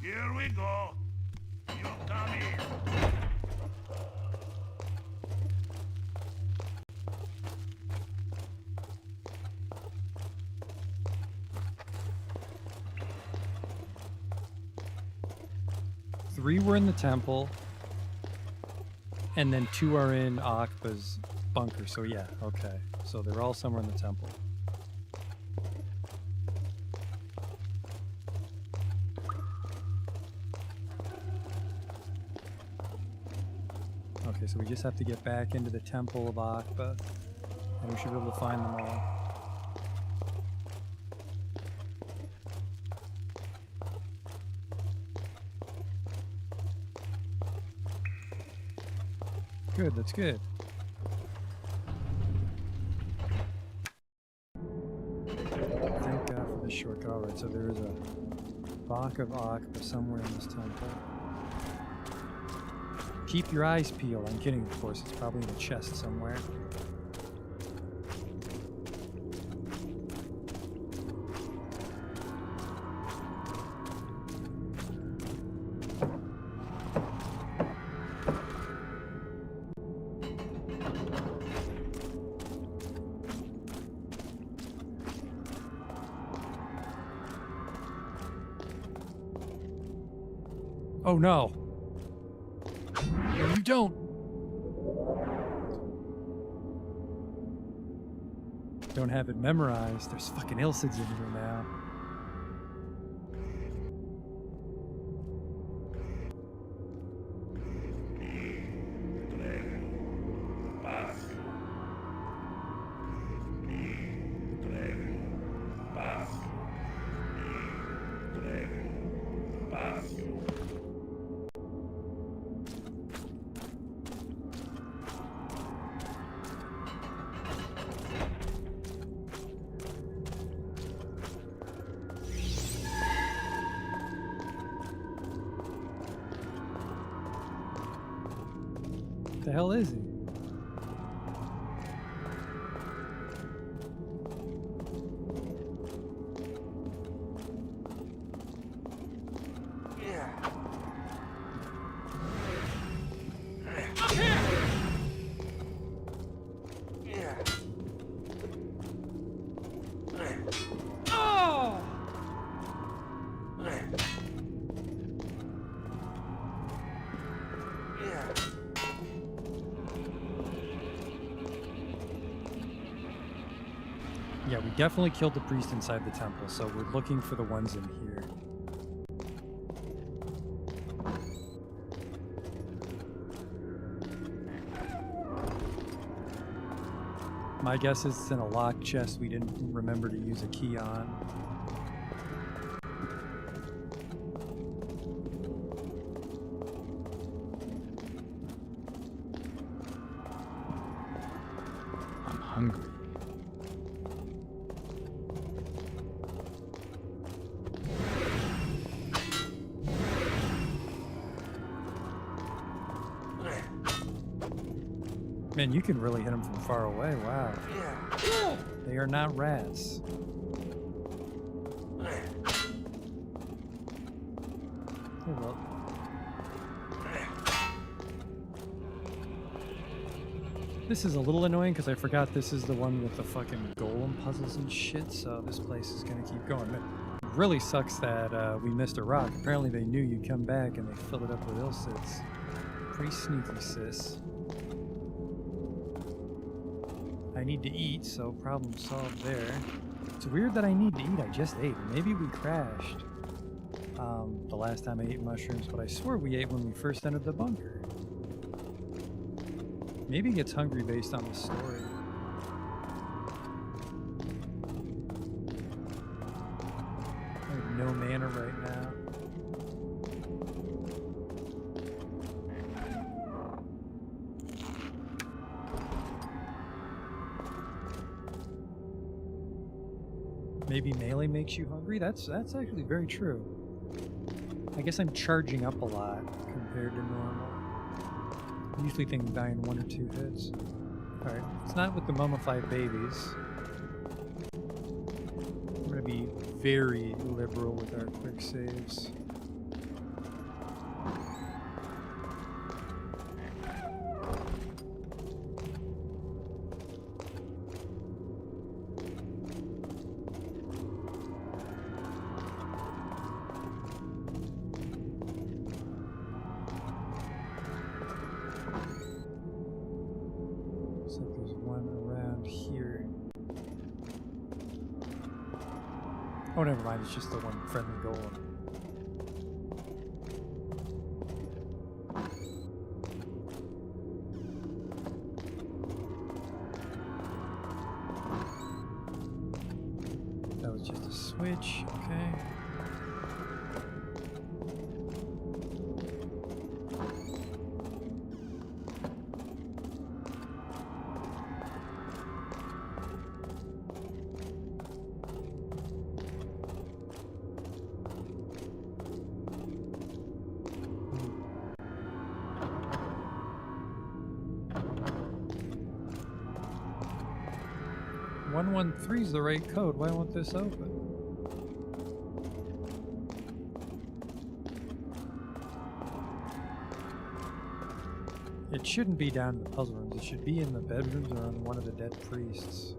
Here we go. You come in. 3 were in the temple, and then 2 are in Akba's bunker. So yeah, okay. So they're all somewhere in the temple. Okay, so we just have to get back into the Temple of Akba, and we should be able to find them all. Good, that's good. Thank God for this shortcut. Alright, so there is a Bach of Akba somewhere in this temple. Keep your eyes peeled. I'm kidding, of course. It's probably in a chest somewhere. Oh no! No, you don't! Don't have it memorized. There's fucking Ilsids in here now. The hell is he? Yeah, we definitely killed the priest inside the temple, so we're looking for the ones in here. My guess is it's in a locked chest we didn't remember to use a key on. I'm hungry. Man, you can really hit them from far away. Wow. They are not rats. Oh, well. This is a little annoying because I forgot this is the one with the fucking golem puzzles and shit, so this place is gonna keep going. It really sucks that we missed a rock. Apparently they knew you'd come back and they filled it up with Ilsits. Pretty sneaky, sis. I need to eat, so problem solved there. It's weird that I need to eat. I just ate. Maybe we crashed the last time I ate mushrooms, but I swear we ate when we first entered the bunker. Maybe he gets hungry based on the story. I have no mana right now. Maybe melee makes you hungry? That's actually very true. I guess I'm charging up a lot compared to normal. I usually think die in 1 or 2 hits. Alright, it's not with the mummified babies. I'm gonna be very liberal with our quick saves. Oh, never mind, it's just the one friendly golem. That was just a switch, okay. Three is the right code. Why won't this open? It shouldn't be down in the puzzle rooms. It should be in the bedrooms or on one of the dead priests.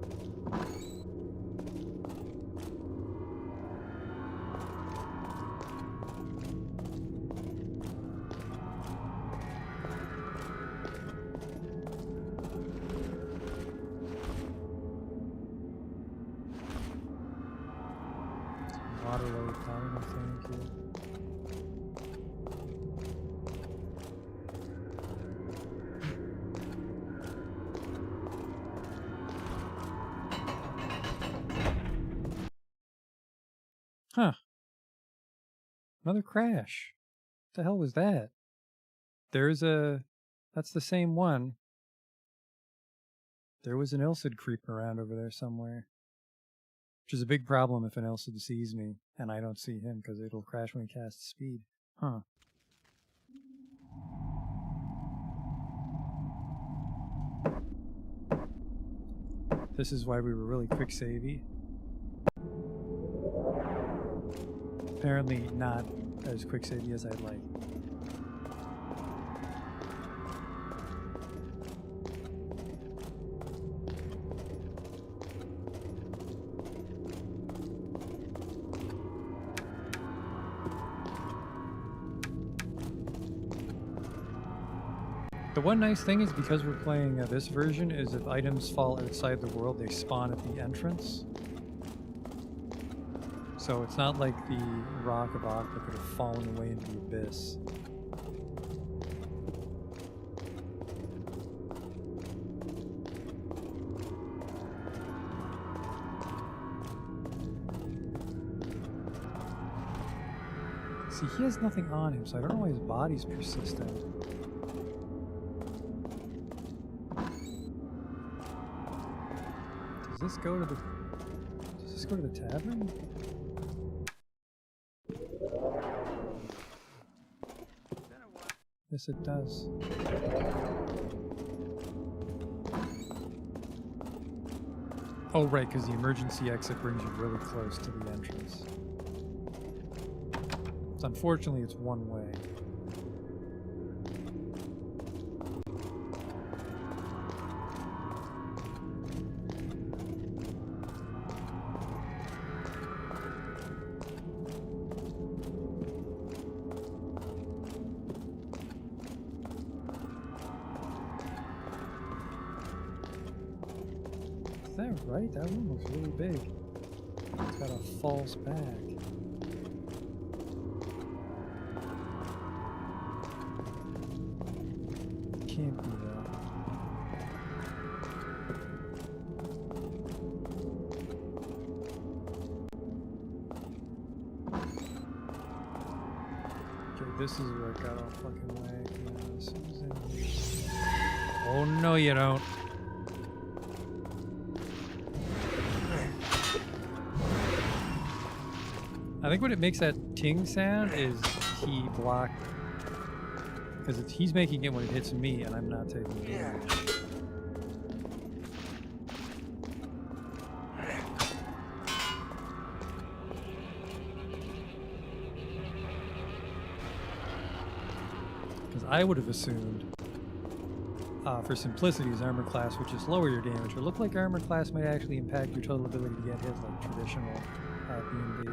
Huh. Another crash. What the hell was that? That's the same one. There was an Ilcid creeping around over there somewhere. Which is a big problem if an Ilcid sees me and I don't see him because it'll crash when he casts speed. Huh. This is why we were really quick savvy. Apparently not as quick savvy as I'd like. The one nice thing is because we're playing this version is if items fall outside the world, they spawn at the entrance. So it's not like the Rock of Aqua could have fallen away into the abyss. See, he has nothing on him, so I don't know why his body's persistent. Does this go to the tavern? Yes, it does. Oh, right, because the emergency exit brings you really close to the entrance. So unfortunately, it's one way. Is that right? That one looks really big. It's got a false back. Can't be that. Okay, this is where it got all fucking wagged. Yeah, Susan. Oh no, you don't. I think when it makes that ting sound is he blocked, because he's making it when it hits me and I'm not taking damage. Because I would have assumed, for simplicity's armor class, which is lower your damage, but look like armor class might actually impact your total ability to get hit like traditional B&B.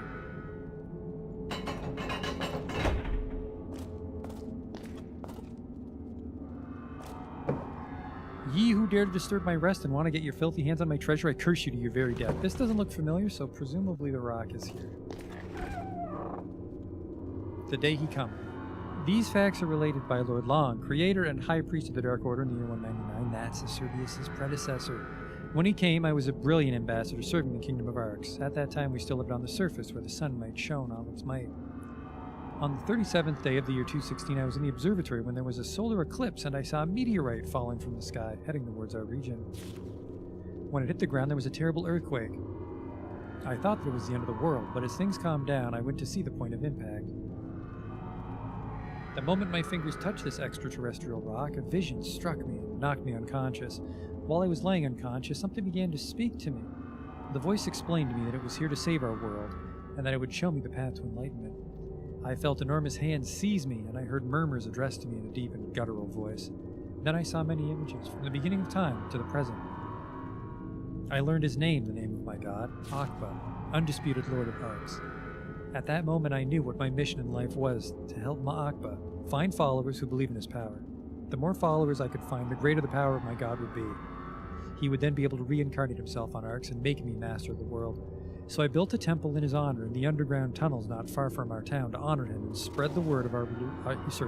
Ye who dare to disturb my rest and want to get your filthy hands on my treasure, I curse you to your very death. This doesn't look familiar, so presumably the rock is here. The day he come. These facts are related by Lord Long, creator and high priest of the Dark Order in the year 199. That's Acerbius' predecessor. When he came, I was a brilliant ambassador serving the kingdom of Arx. At that time, we still lived on the surface where the sun might shone all its might. On the 37th day of the year 216, I was in the observatory when there was a solar eclipse and I saw a meteorite falling from the sky, heading towards our region. When it hit the ground, there was a terrible earthquake. I thought that it was the end of the world, but as things calmed down, I went to see the point of impact. The moment my fingers touched this extraterrestrial rock, a vision struck me and knocked me unconscious. While I was lying unconscious, something began to speak to me. The voice explained to me that it was here to save our world, and that it would show me the path to enlightenment. I felt enormous hands seize me, and I heard murmurs addressed to me in a deep and guttural voice. Then I saw many images, from the beginning of time to the present. I learned his name, the name of my god, Akba, undisputed lord of Arx. At that moment I knew what my mission in life was, to help Ma'akba find followers who believe in his power. The more followers I could find, the greater the power of my god would be. He would then be able to reincarnate himself on Arx and make me master of the world. So I built a temple in his honor in the underground tunnels not far from our town to honor him and spread the word of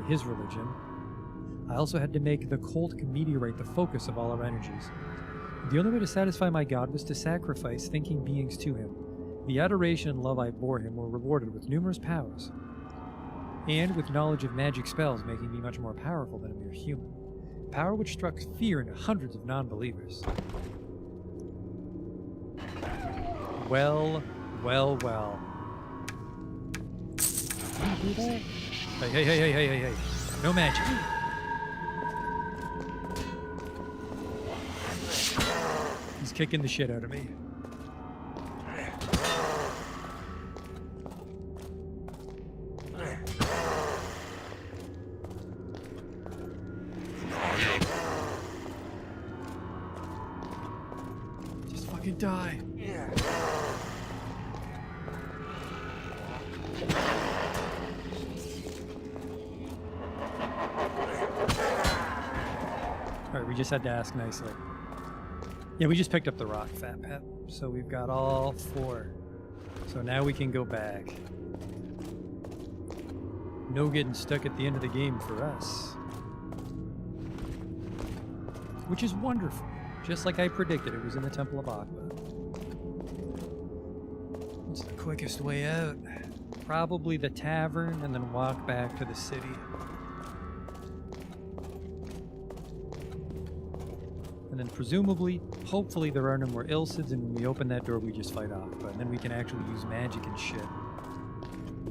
his religion. I also had to make the Colt meteorite the focus of all our energies. The only way to satisfy my god was to sacrifice thinking beings to him. The adoration and love I bore him were rewarded with numerous powers, and with knowledge of magic spells making me much more powerful than a mere human. Power which struck fear into hundreds of non-believers. Well, well, well. Can you do that? Hey. No magic. He's kicking the shit out of me. Just fucking die. Alright, we just had to ask nicely. Yeah, we just picked up the rock, Fat Pep. So we've got all 4. So now we can go back. No getting stuck at the end of the game for us. Which is wonderful. Just like I predicted, it was in the Temple of Aqua. What's the quickest way out? Probably the tavern and then walk back to the city. And then presumably, hopefully there are no more Ilcids, and when we open that door we just fight off. But then we can actually use magic and shit.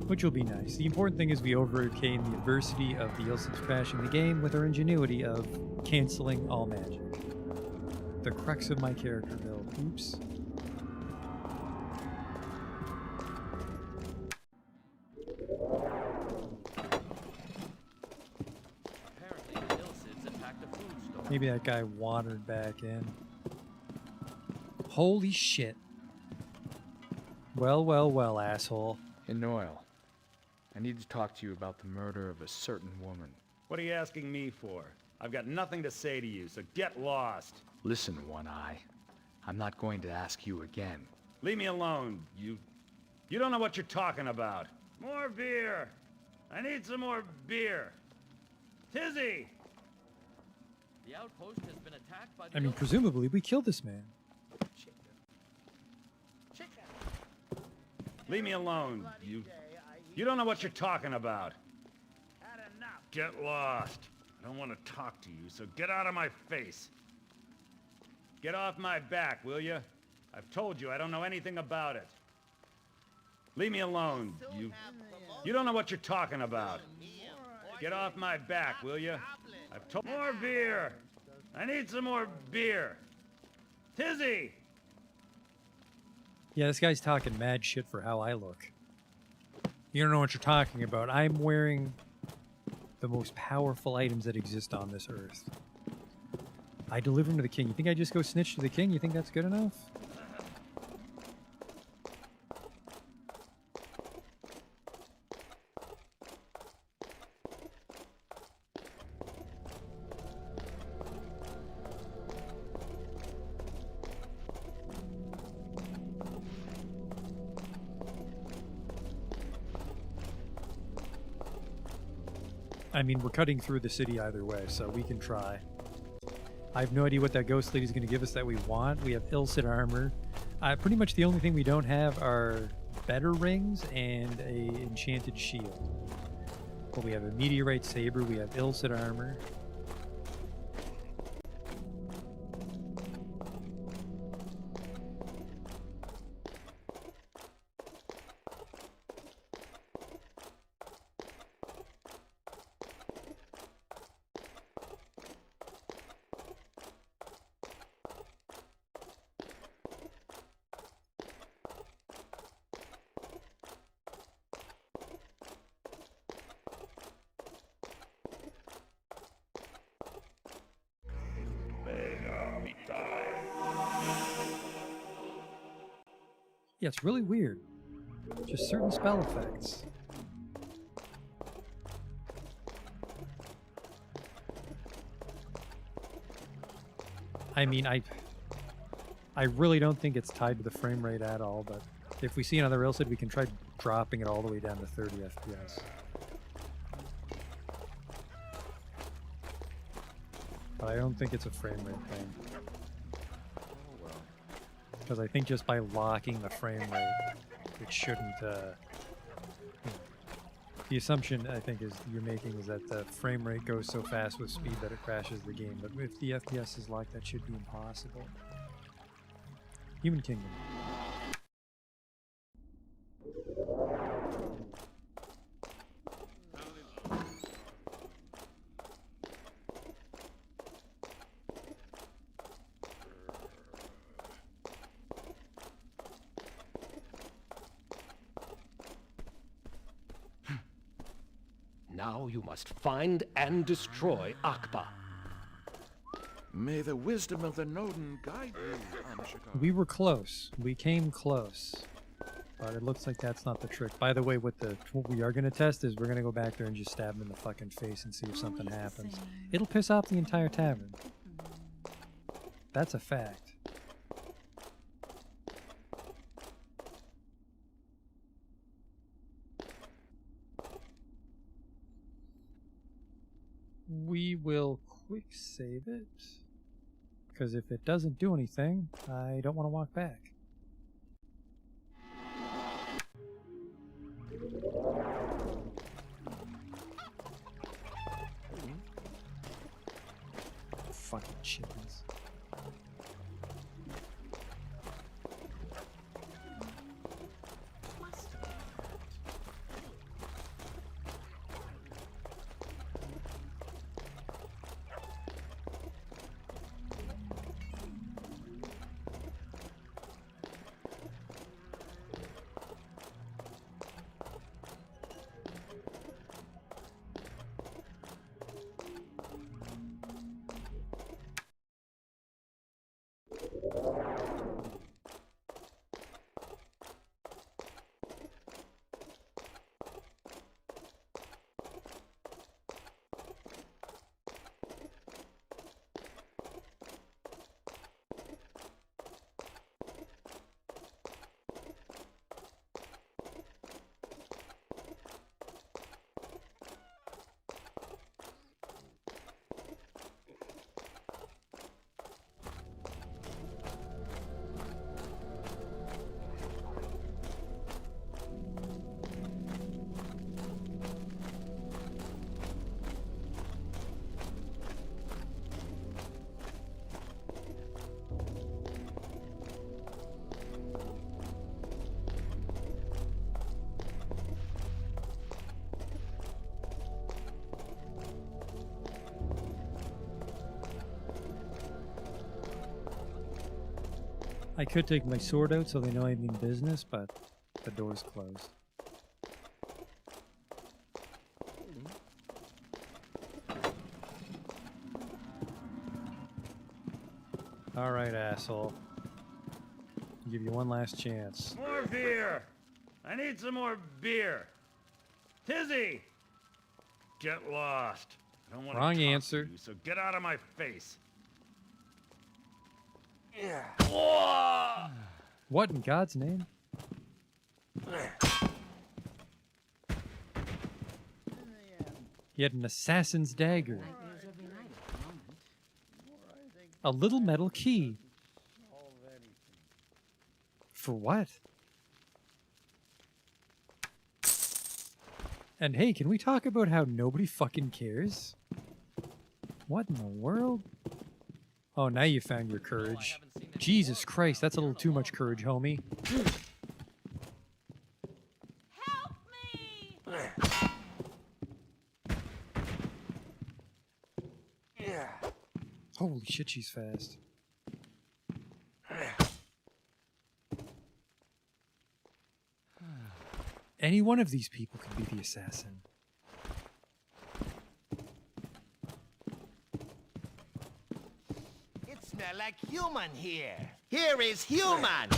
Which will be nice. The important thing is we overcame the adversity of the Ilcids crashing the game with our ingenuity of canceling all magic. The crux of my character build. Oops. Apparently, the Ilcids attacked a food store. Maybe that guy wandered back in. Holy shit. Well, well, well, asshole. Inoil, I need to talk to you about the murder of a certain woman. What are you asking me for? I've got nothing to say to you, so get lost. Listen, One Eye. I'm not going to ask you again. Leave me alone. You don't know what you're talking about. More beer. I need some more beer. Tizzy! The outpost has been attacked by the I mean, Ilcids. presumably we killed this man. Leave me alone. You don't know what you're talking about. Get lost. I don't want to talk to you, so get out of my face. Get off my back, will you? I've told you I don't know anything about it. Leave me alone. You don't know what you're talking about. Get off my back, will you? I've told more beer. I need some more beer. Tizzy! Yeah, this guy's talking mad shit for how I look. You don't know what you're talking about. I'm wearing the most powerful items that exist on this earth. I deliver them to the king. You think I just go snitch to the king? You think that's good enough? I mean, we're cutting through the city either way, so we can try. I have no idea what that ghost lady's going to give us that we want. We have Ilcid armor. Pretty much the only thing we don't have are better rings and a enchanted shield. But we have a meteorite saber, we have Ilcid armor. Yeah, it's really weird. Just certain spell effects. I mean, I really don't think it's tied to the frame rate at all, but if we see another Ilcid, we can try dropping it all the way down to 30 FPS. But I don't think it's a frame rate thing. Because I think just by locking the frame rate, it shouldn't, the assumption I think is you're making is that the frame rate goes so fast with speed that it crashes the game, but if the FPS is locked, that should be impossible. Human Kingdom. Now you must find and destroy Akba. May the wisdom of the Nodin guide you, Amshikar. We were close. We came close. But it looks like that's not the trick. By the way, what we are going to test is we're going to go back there and just stab him in the fucking face and see if something happens. It'll piss off the entire tavern. That's a fact. We will quick save it. Because if it doesn't do anything, I don't want to walk back. Fucking chickens. I could take my sword out so they know I mean business, but the door's closed. Alright, asshole. I'll give you one last chance. More beer! I need some more beer! Tizzy! Get lost. I don't want to Wrong talk answer. to you, so get out of my face. What in God's name? He had an assassin's dagger. A little metal key. For what? And hey, can we talk about how nobody fucking cares? What in the world? Oh, now you found your courage. Jesus Christ, that's a little too much courage, homie. Help me! Holy shit, she's fast. Any one of these people could be the assassin. It smells like human here. Here is human.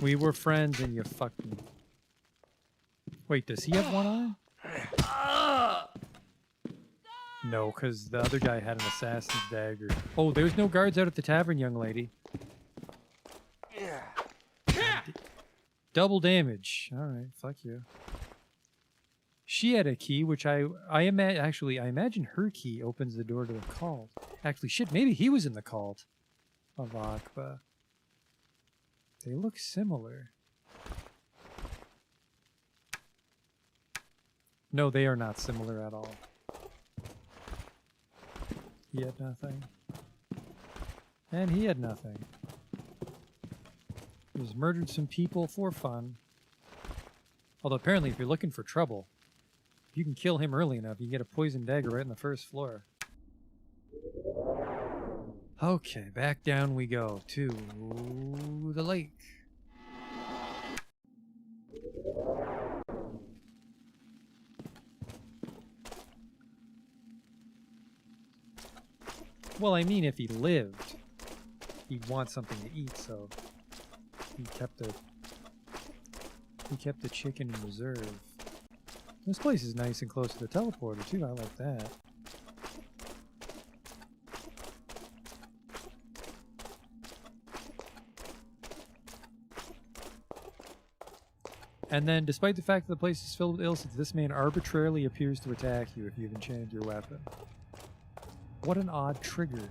We were friends and you fucked me. Wait, does he have one eye? No, because the other guy had an assassin's dagger. Oh, there's no guards out at the tavern, young lady. Double damage. All right, fuck you. She had a key, which I imagine her key opens the door to the cult. Actually, shit, maybe he was in the cult of Akba. They look similar. No, they are not similar at all. He had nothing. And he had nothing. He just murdered some people for fun. Although apparently if you're looking for trouble, if you can kill him early enough, you can get a poison dagger right on the first floor. Okay, back down we go to the lake. Well, I mean, if he lived, he'd want something to eat, so he kept the chicken in reserve. This place is nice and close to the teleporter too. I like that. And then, despite the fact that the place is filled with illicits, this man arbitrarily appears to attack you if you've enchanted your weapon. What an odd trigger.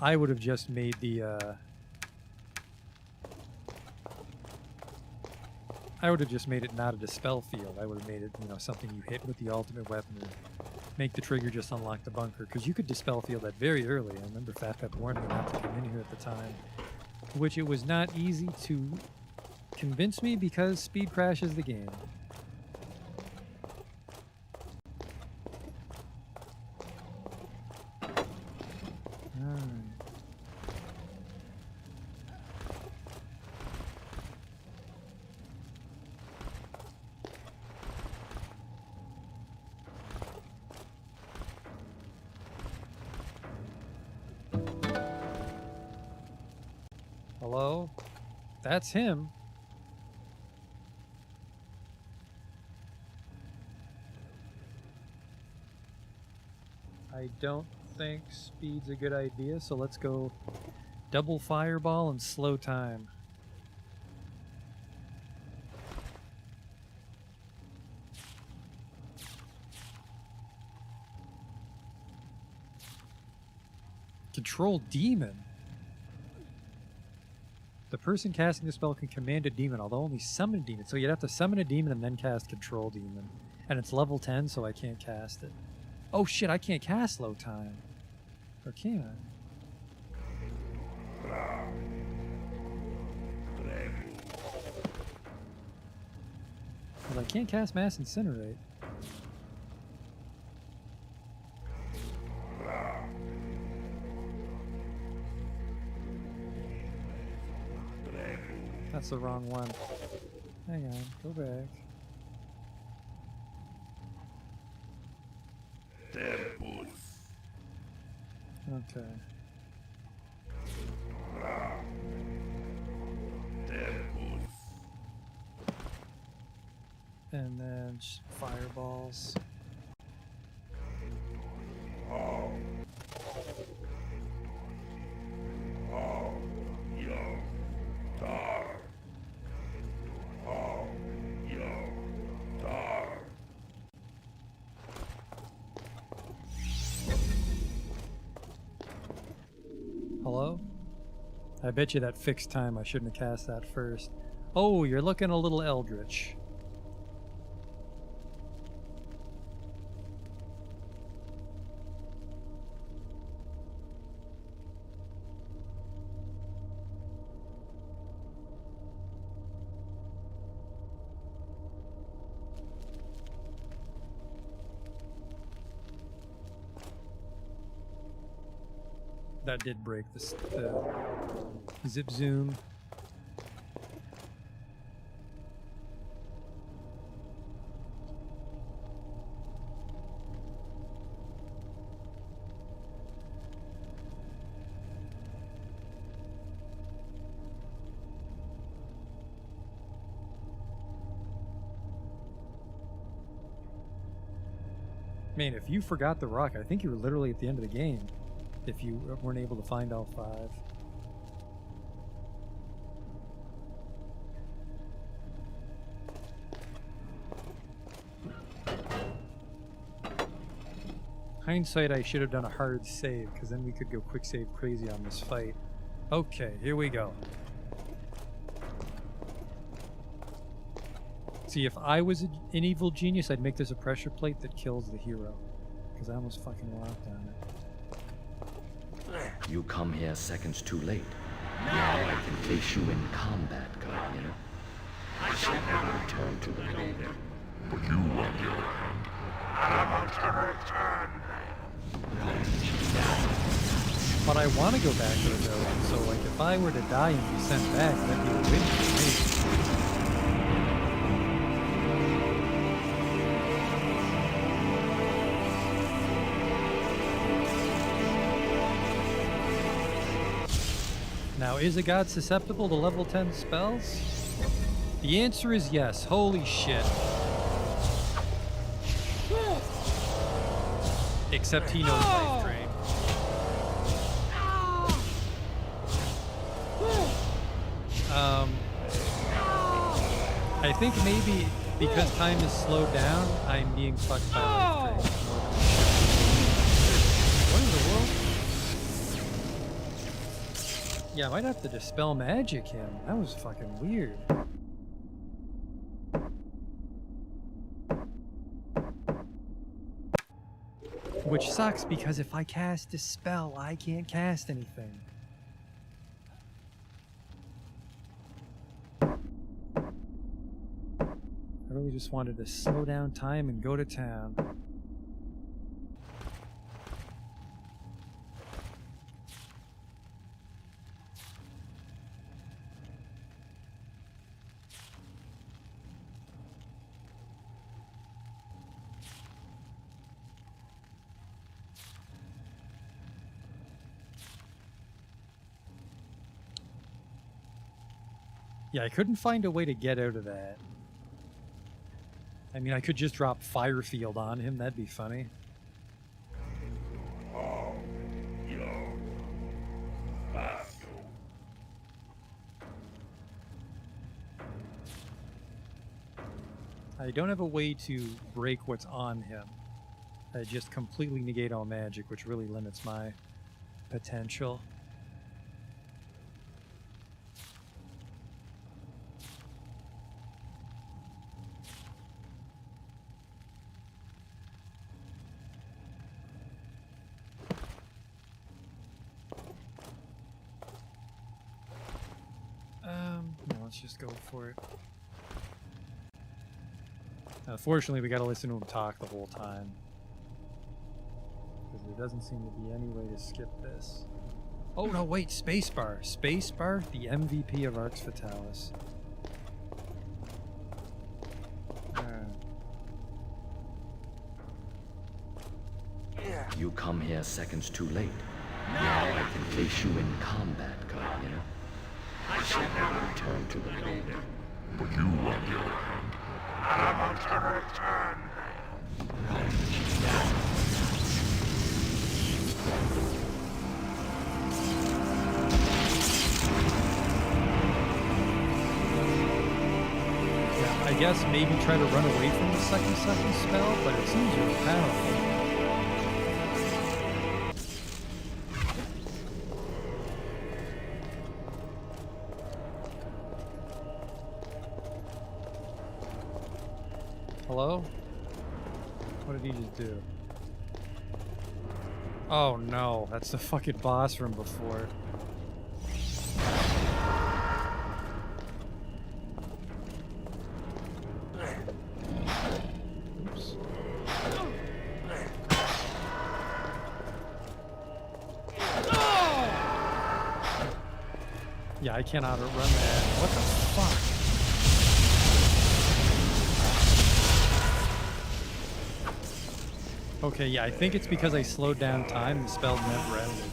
I would have just made the, I would have just made it not a dispel field. I would have made it, you know, something you hit with the ultimate weapon or make the trigger just unlock the bunker. Because you could dispel field that very early. I remember Fat Pep warned me not to come in here at the time. Which it was not easy to convince me because speed crashes the game. Alright. Hello? That's him. I don't think speed's a good idea, so let's go double fireball and slow time. Control demon. The person casting the spell can command a demon, although only summon a demon. So you'd have to summon a demon and then cast Control Demon. And it's level 10, so I can't cast it. Oh shit, I can't cast Slow Time. Or can I? Because I can't cast Mass Incinerate. That's the wrong one. Hang on, go back. Okay. And then fireballs. Hello? I bet you that fixed time I shouldn't have cast that first. Oh, you're looking a little eldritch. That did break the zip zoom. Man, if you forgot the rock, I think you were literally at the end of the game. If you weren't able to find all 5. Hindsight, I should have done a hard save, because then we could go quick save crazy on this fight. Okay, here we go. See, if I was an evil genius, I'd make this a pressure plate that kills the hero. Because I almost fucking walked on it. You come here seconds too late. Now I can face you in combat, Guardian. I shall never return to the building. But you, on the other hand, are about to return. But I want to go back to the building, so like if I were to die and be sent back, that'd be a win for me. Now, is a god susceptible to level 10 spells? The answer is yes. Holy shit. Except he knows life drain. I think maybe because time is slowed down, I'm being fucked by life drain. What in the world? Yeah, I might have to dispel magic him. That was fucking weird. Which sucks because if I cast a spell, I can't cast anything. I really just wanted to slow down time and go to town. Yeah, I couldn't find a way to get out of that. I mean, I could just drop Fire Field on him. That'd be funny. I don't have a way to break what's on him. I just completely negate all magic, which really limits my potential. No, let's just go for it. Unfortunately, we gotta listen to him talk the whole time. Because there doesn't seem to be any way to skip this. Oh no, wait, Spacebar. Spacebar, the MVP of Arx Fatalis. You come here seconds too late. Now I can face you in combat, Guardian. I shall never return to the Lord. But you, on the other hand, are about to return. Yeah, I guess maybe try to run away from the second spell, but it seems really powerful. Hello? What did he just do? Oh no, that's the fucking boss from before. Oops. Yeah, I cannot outrun that. What the fuck? Okay, yeah, I think it's because I slowed down time, the spell never ended.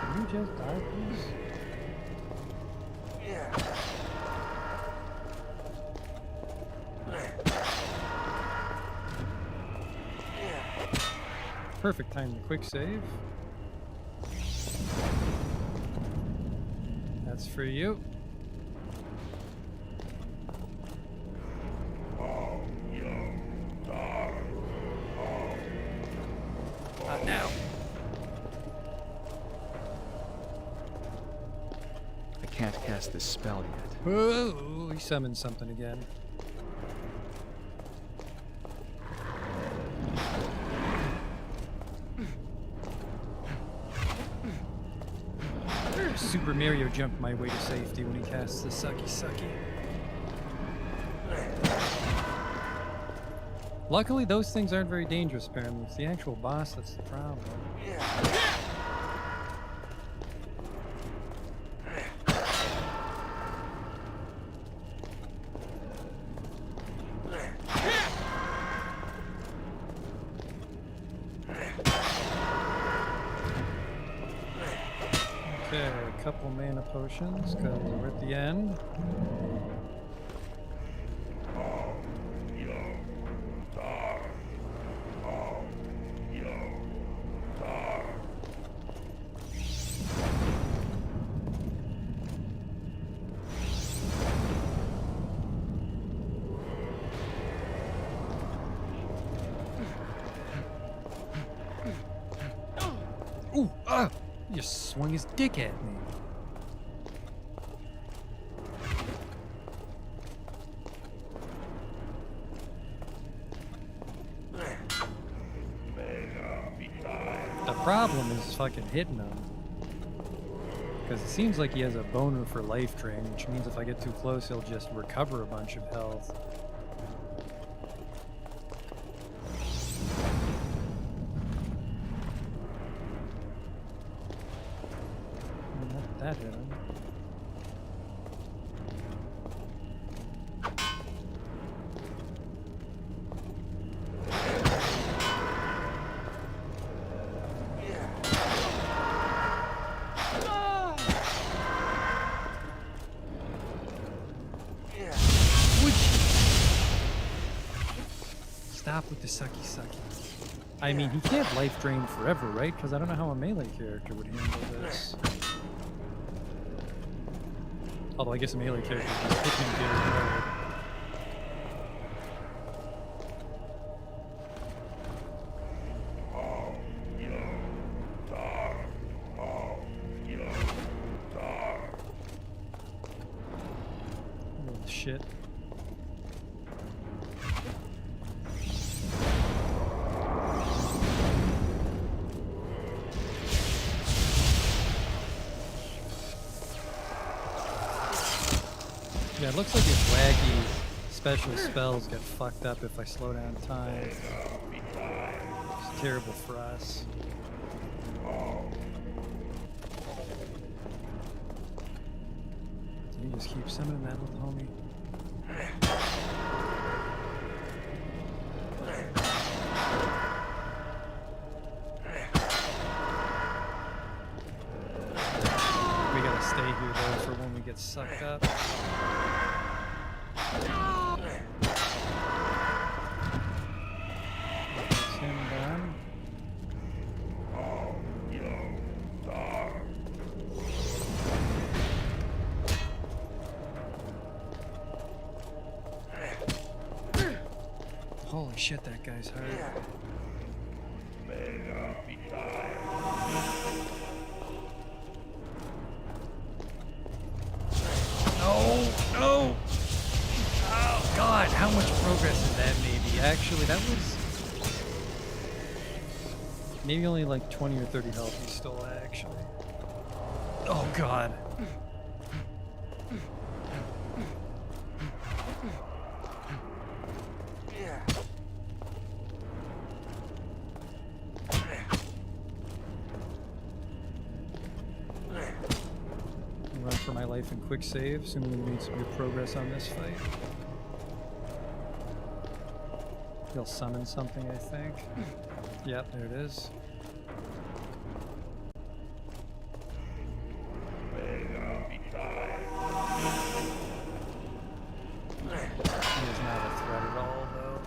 Can you just die, please? Perfect time to quick save. That's for you. Now. I can't cast this spell yet. Whoa, he summoned something again. Super Mario jumped my way to safety when he casts the sucky. Luckily, those things aren't very dangerous, apparently. It's the actual boss that's the problem. Okay, a couple mana potions, because we're at the end. Ooh! Ah! He just swung his dick at me. The problem is fucking hitting him. Because it seems like he has a boner for life drain, which means if I get too close, he'll just recover a bunch of health. That hit him. Stop with the sucky sucky. I mean, he can't life drain forever, right? Because I don't know how a melee character would handle this. Although I guess a melee character can hit him very hard. Oh, shit. Yeah, it looks like his wacky special spells get fucked up if I slow down time. It's terrible for us. You just keep summoning that little homie. We gotta stay here though for when we get sucked up. That's him done. Holy shit, that guy's hurt. No! No! Oh god, how much progress is that maybe? Actually, that was... maybe only like 20 or 30 health he stole, actually. Oh god. Run for my life and quick save, assuming we made some good progress on this fight. He'll summon something, I think. Yep, there it is. He is not a threat at all, though.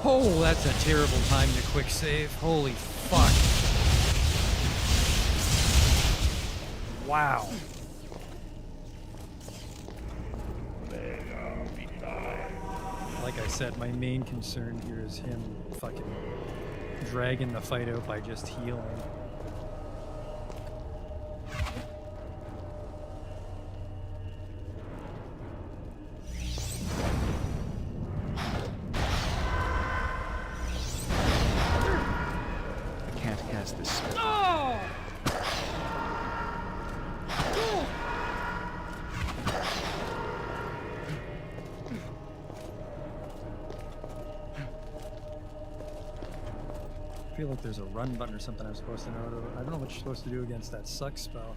Oh, that's a terrible time to quick save. Holy fuck. Wow. Like I said, my main concern here is him fucking dragging the fight out by just healing. cast the spell. I feel like there's a run button or something I'm supposed to know. I don't know what you're supposed to do against that suck spell.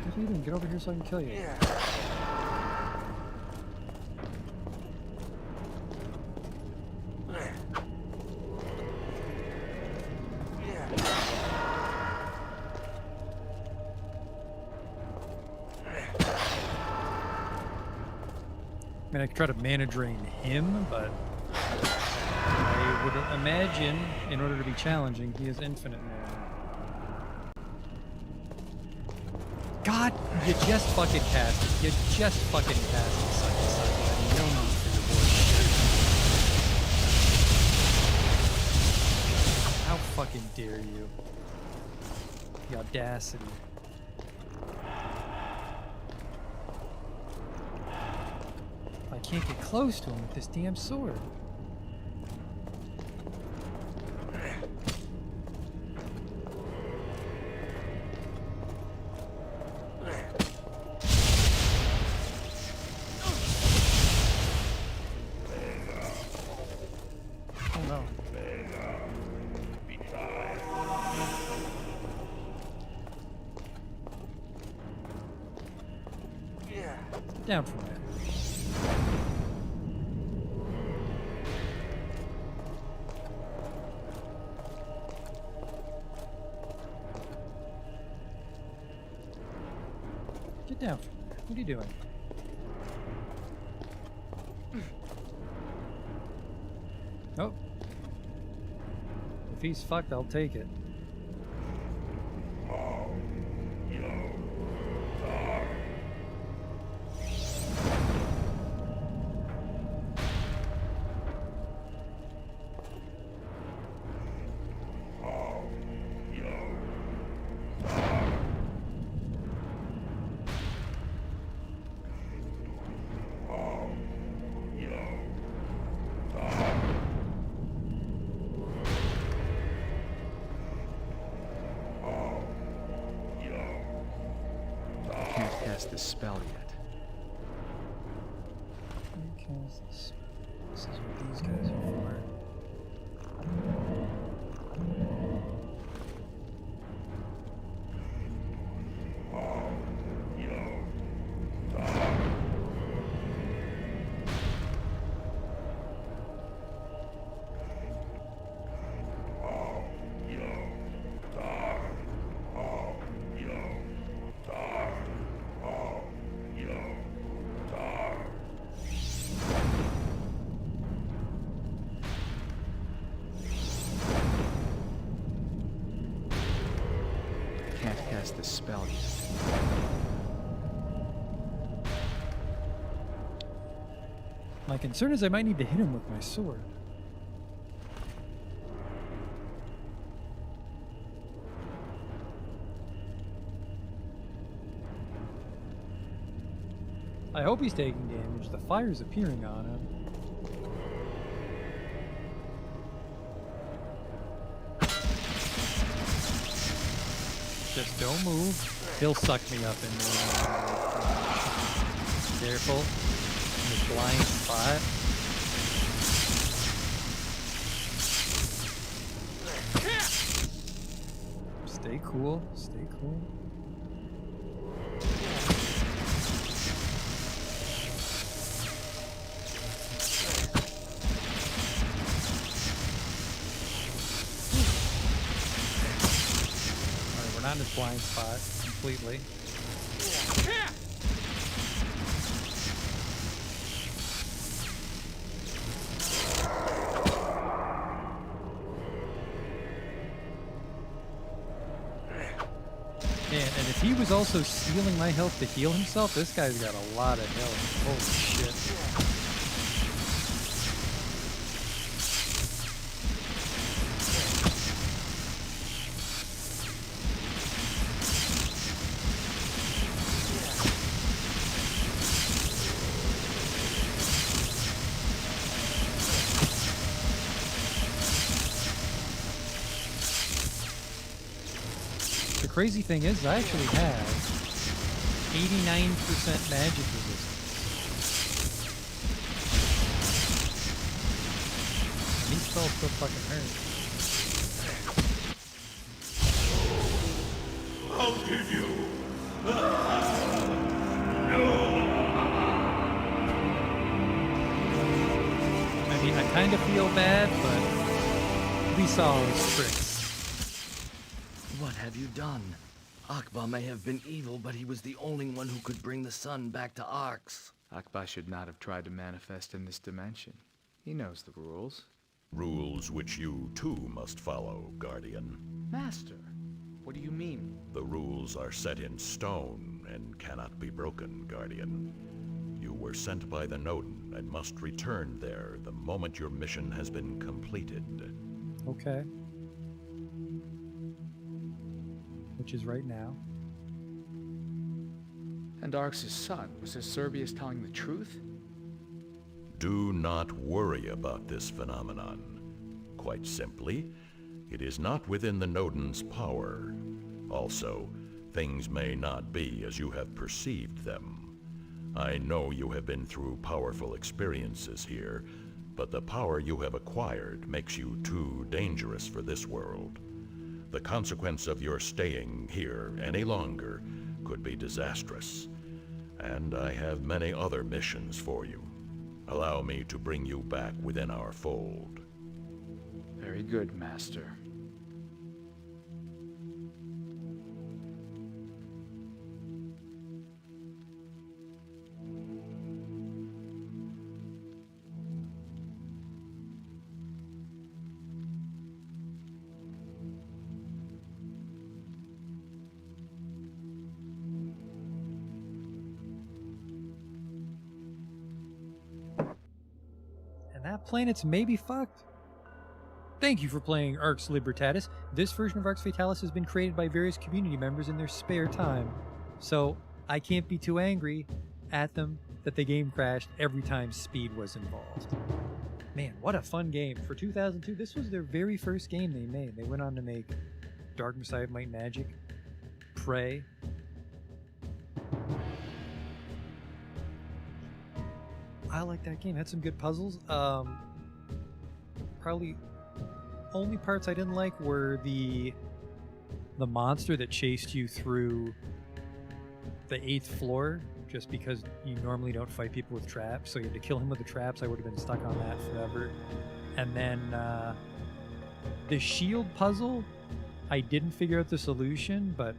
What are you doing? Get over here so I can kill you. I mean, I could try to mana drain him, but I would imagine, in order to be challenging, he has infinite mana. God, you just fucking cast it. You just fucking cast it. Sucky, sucky. No need for your bullshit. How fucking dare you? The audacity. I can't get close to him with this damn sword. Oh no. Down from there. Get down from there. What are you doing? Oh. If he's fucked, I'll take it. Cast the spell yet. Cast this. This is what these guys are for. Can't cast the spell yet. My concern is I might need to hit him with my sword. I hope he's taking damage. The fire's appearing on him. Just don't move. He'll suck me up in there. Careful. In the blind spot. Stay cool. Stay cool. Not in his blind spot completely. And if he was also stealing my health to heal himself, this guy's got a lot of health. Holy shit. crazy thing is, I actually have 89% magic resistance. And these spells still fucking hurt. I'll give you. I mean, I kind of feel bad, but we saw his tricks. What have you done? Akba may have been evil, but he was the only one who could bring the sun back to Arx. Akba should not have tried to manifest in this dimension. He knows the rules. Rules which you too must follow, Guardian. Master, what do you mean? The rules are set in stone and cannot be broken, Guardian. You were sent by the Nodin and must return there the moment your mission has been completed. Okay. Which is right now. And Arx's son, was Cerberus telling the truth? Do not worry about this phenomenon. Quite simply, it is not within the Nodin's power. Also, things may not be as you have perceived them. I know you have been through powerful experiences here, but the power you have acquired makes you too dangerous for this world. The consequence of your staying here any longer could be disastrous, and I have many other missions for you. Allow me to bring you back within our fold. Very good, Master. That planet's maybe fucked. Thank you for playing Arx Libertatis. This version of Arx Fatalis has been created by various community members in their spare time, so I can't be too angry at them that the game crashed every time speed was involved. Man, what a fun game. For 2002, this was their very first game they made. They went on to make Dark Messiah of Might and Magic, Prey. I like that game. Had some good puzzles. Probably only parts I didn't like were the monster that chased you through the 8th floor, just because you normally don't fight people with traps, so you had to kill him with the traps. I would have been stuck on that forever. And then the shield puzzle, I didn't figure out the solution, but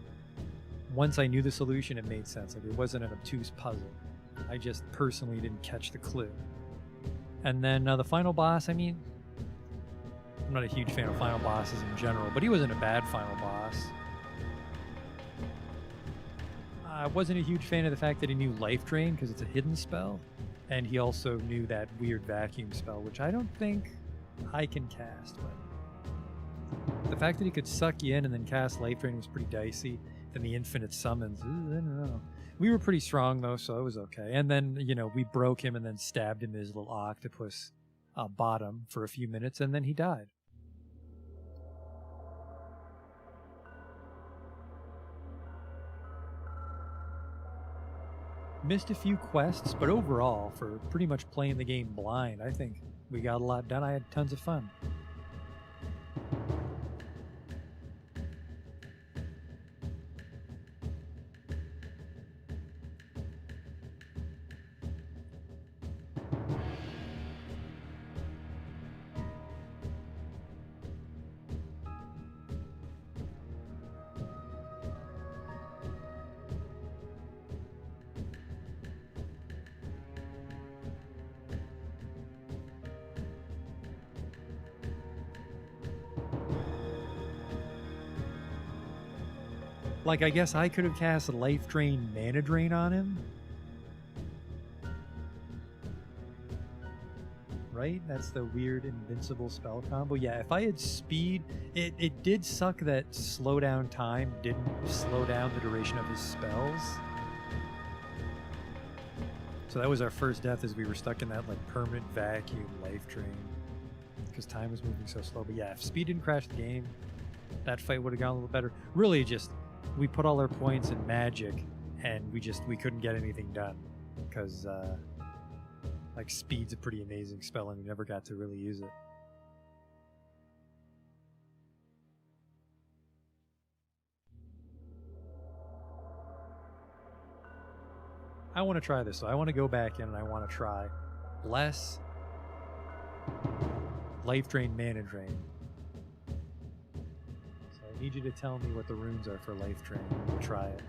once I knew the solution, it made sense. Like, it wasn't an obtuse puzzle. I just personally didn't catch the clue. And then the final boss, I mean, I'm not a huge fan of final bosses in general, but he wasn't a bad final boss. I wasn't a huge fan of the fact that he knew Life Drain because it's a hidden spell, and he also knew that weird vacuum spell, which I don't think I can cast, but the fact that he could suck you in and then cast Life Drain was pretty dicey. Then the infinite summons, I don't know. We were pretty strong, though, so it was okay. And then, you know, we broke him and then stabbed him in his little octopus bottom for a few minutes, and then he died. Missed a few quests, but overall, for pretty much playing the game blind, I think we got a lot done. I had tons of fun. Like, I guess I could have cast Life Drain, Mana Drain on him. Right? That's the weird invincible spell combo. Yeah, if I had speed, it did suck that slow down time didn't slow down the duration of his spells. So that was our first death, as we were stuck in that like permanent vacuum Life Drain. Because time was moving so slow. But yeah, if speed didn't crash the game, that fight would have gone a little better. Really just we put all our points in magic, and we couldn't get anything done because like speed's a pretty amazing spell, and we never got to really use it. I want to try this, so I want to go back in and I want to try less life drain, mana drain. So I need you to tell me what the runes are for life drain. We'll try it.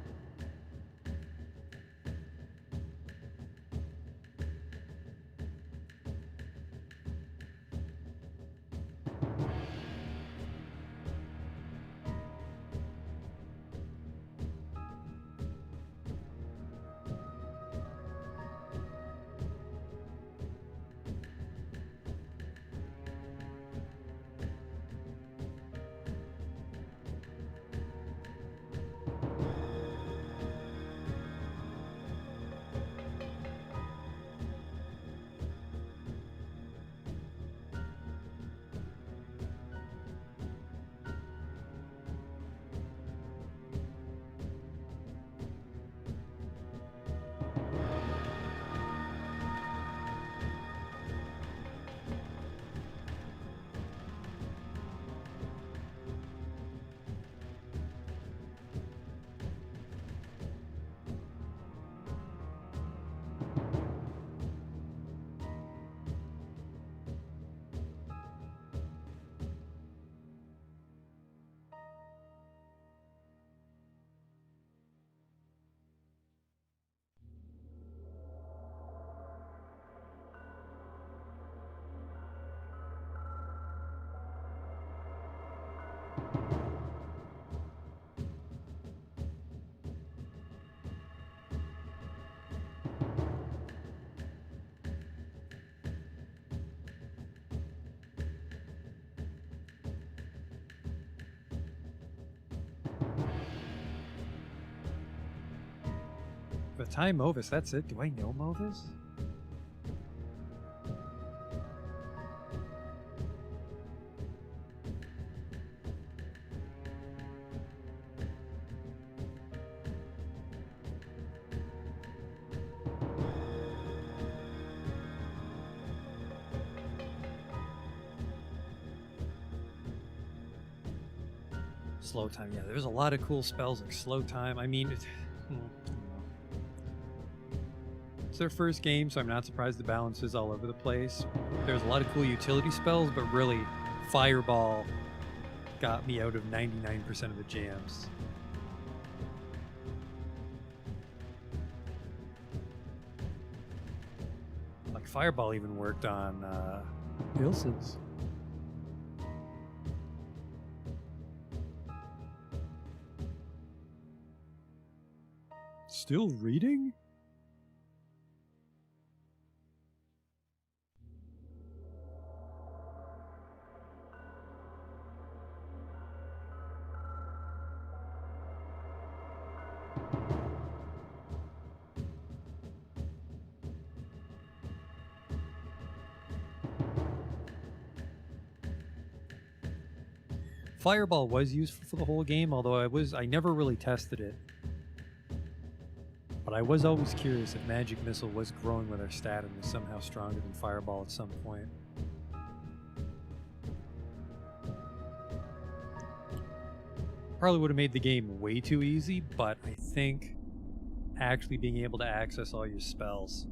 Vatai Movis, that's it. Do I know Movis? Slow time, yeah. There's a lot of cool spells like slow time. I mean, it's their first game, so I'm not surprised the balance is all over the place. There's a lot of cool utility spells, but really, Fireball got me out of 99% of the jams. Like, Fireball even worked on Ilse's. Still reading? Fireball was useful for the whole game, although I never really tested it. But I was always curious if Magic Missile was growing with our stat and was somehow stronger than Fireball at some point. Probably would have made the game way too easy, but I think actually being able to access all your spells.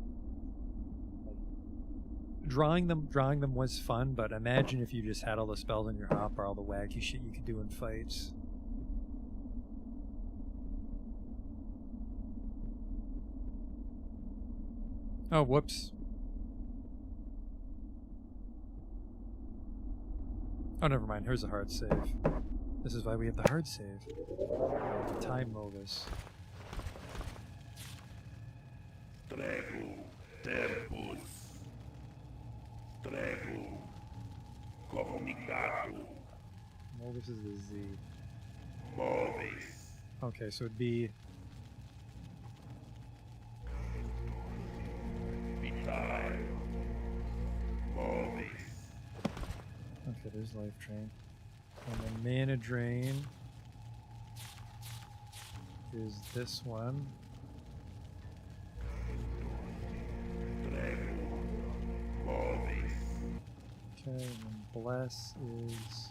Drawing them was fun, but imagine if you just had all the spells in your hopper, all the wacky shit you could do in fights. Oh, whoops. Oh, never mind. Here's a hard save. This is why we have the hard save. The time Movis. Trego, tempus. Trego, comunicado. Movis is the Z. Movis. Okay, so it'd be... Vital. Movis. Okay, there's Life Drain. And then Mana Drain. is this one. Okay, and bless is...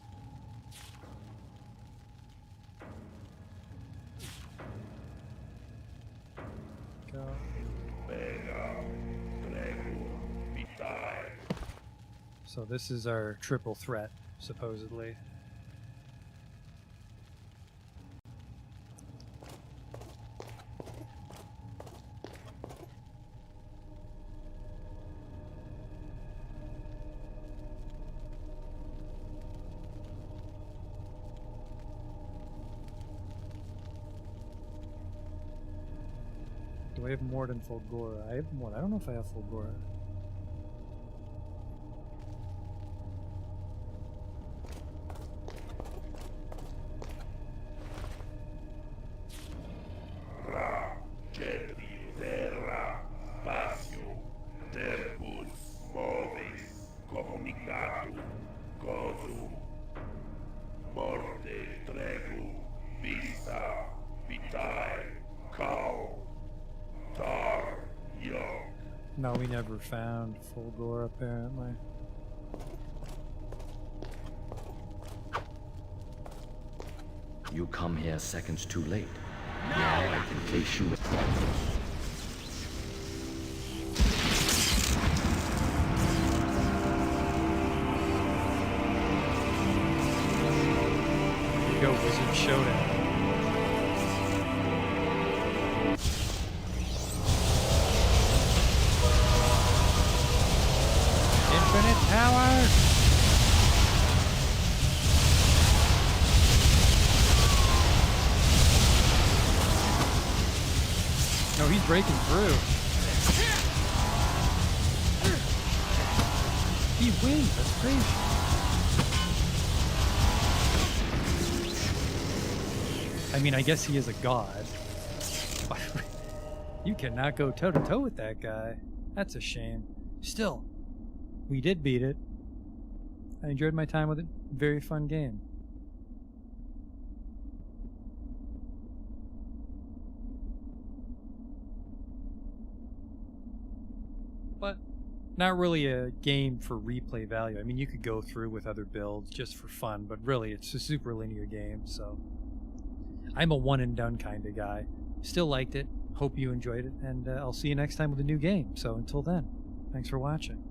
Go. So this is our triple threat, supposedly. Do I have more than Fulgora? I have more. I don't know if I have Fulgora. No, we never found Fulgora, apparently. You come here seconds too late. Now I can face you with... Here we go, Wizard Showdown. Infinite power! No, he's breaking through. He wins, that's crazy. I mean, I guess he is a god. But you cannot go toe-to-toe with that guy. That's a shame. Still, we did beat it. I enjoyed my time with it. Very fun game. But not really a game for replay value. I mean, you could go through with other builds just for fun, but really it's a super linear game, so I'm a one and done kind of guy. Still liked it. Hope you enjoyed it, and I'll see you next time with a new game. So until then, thanks for watching.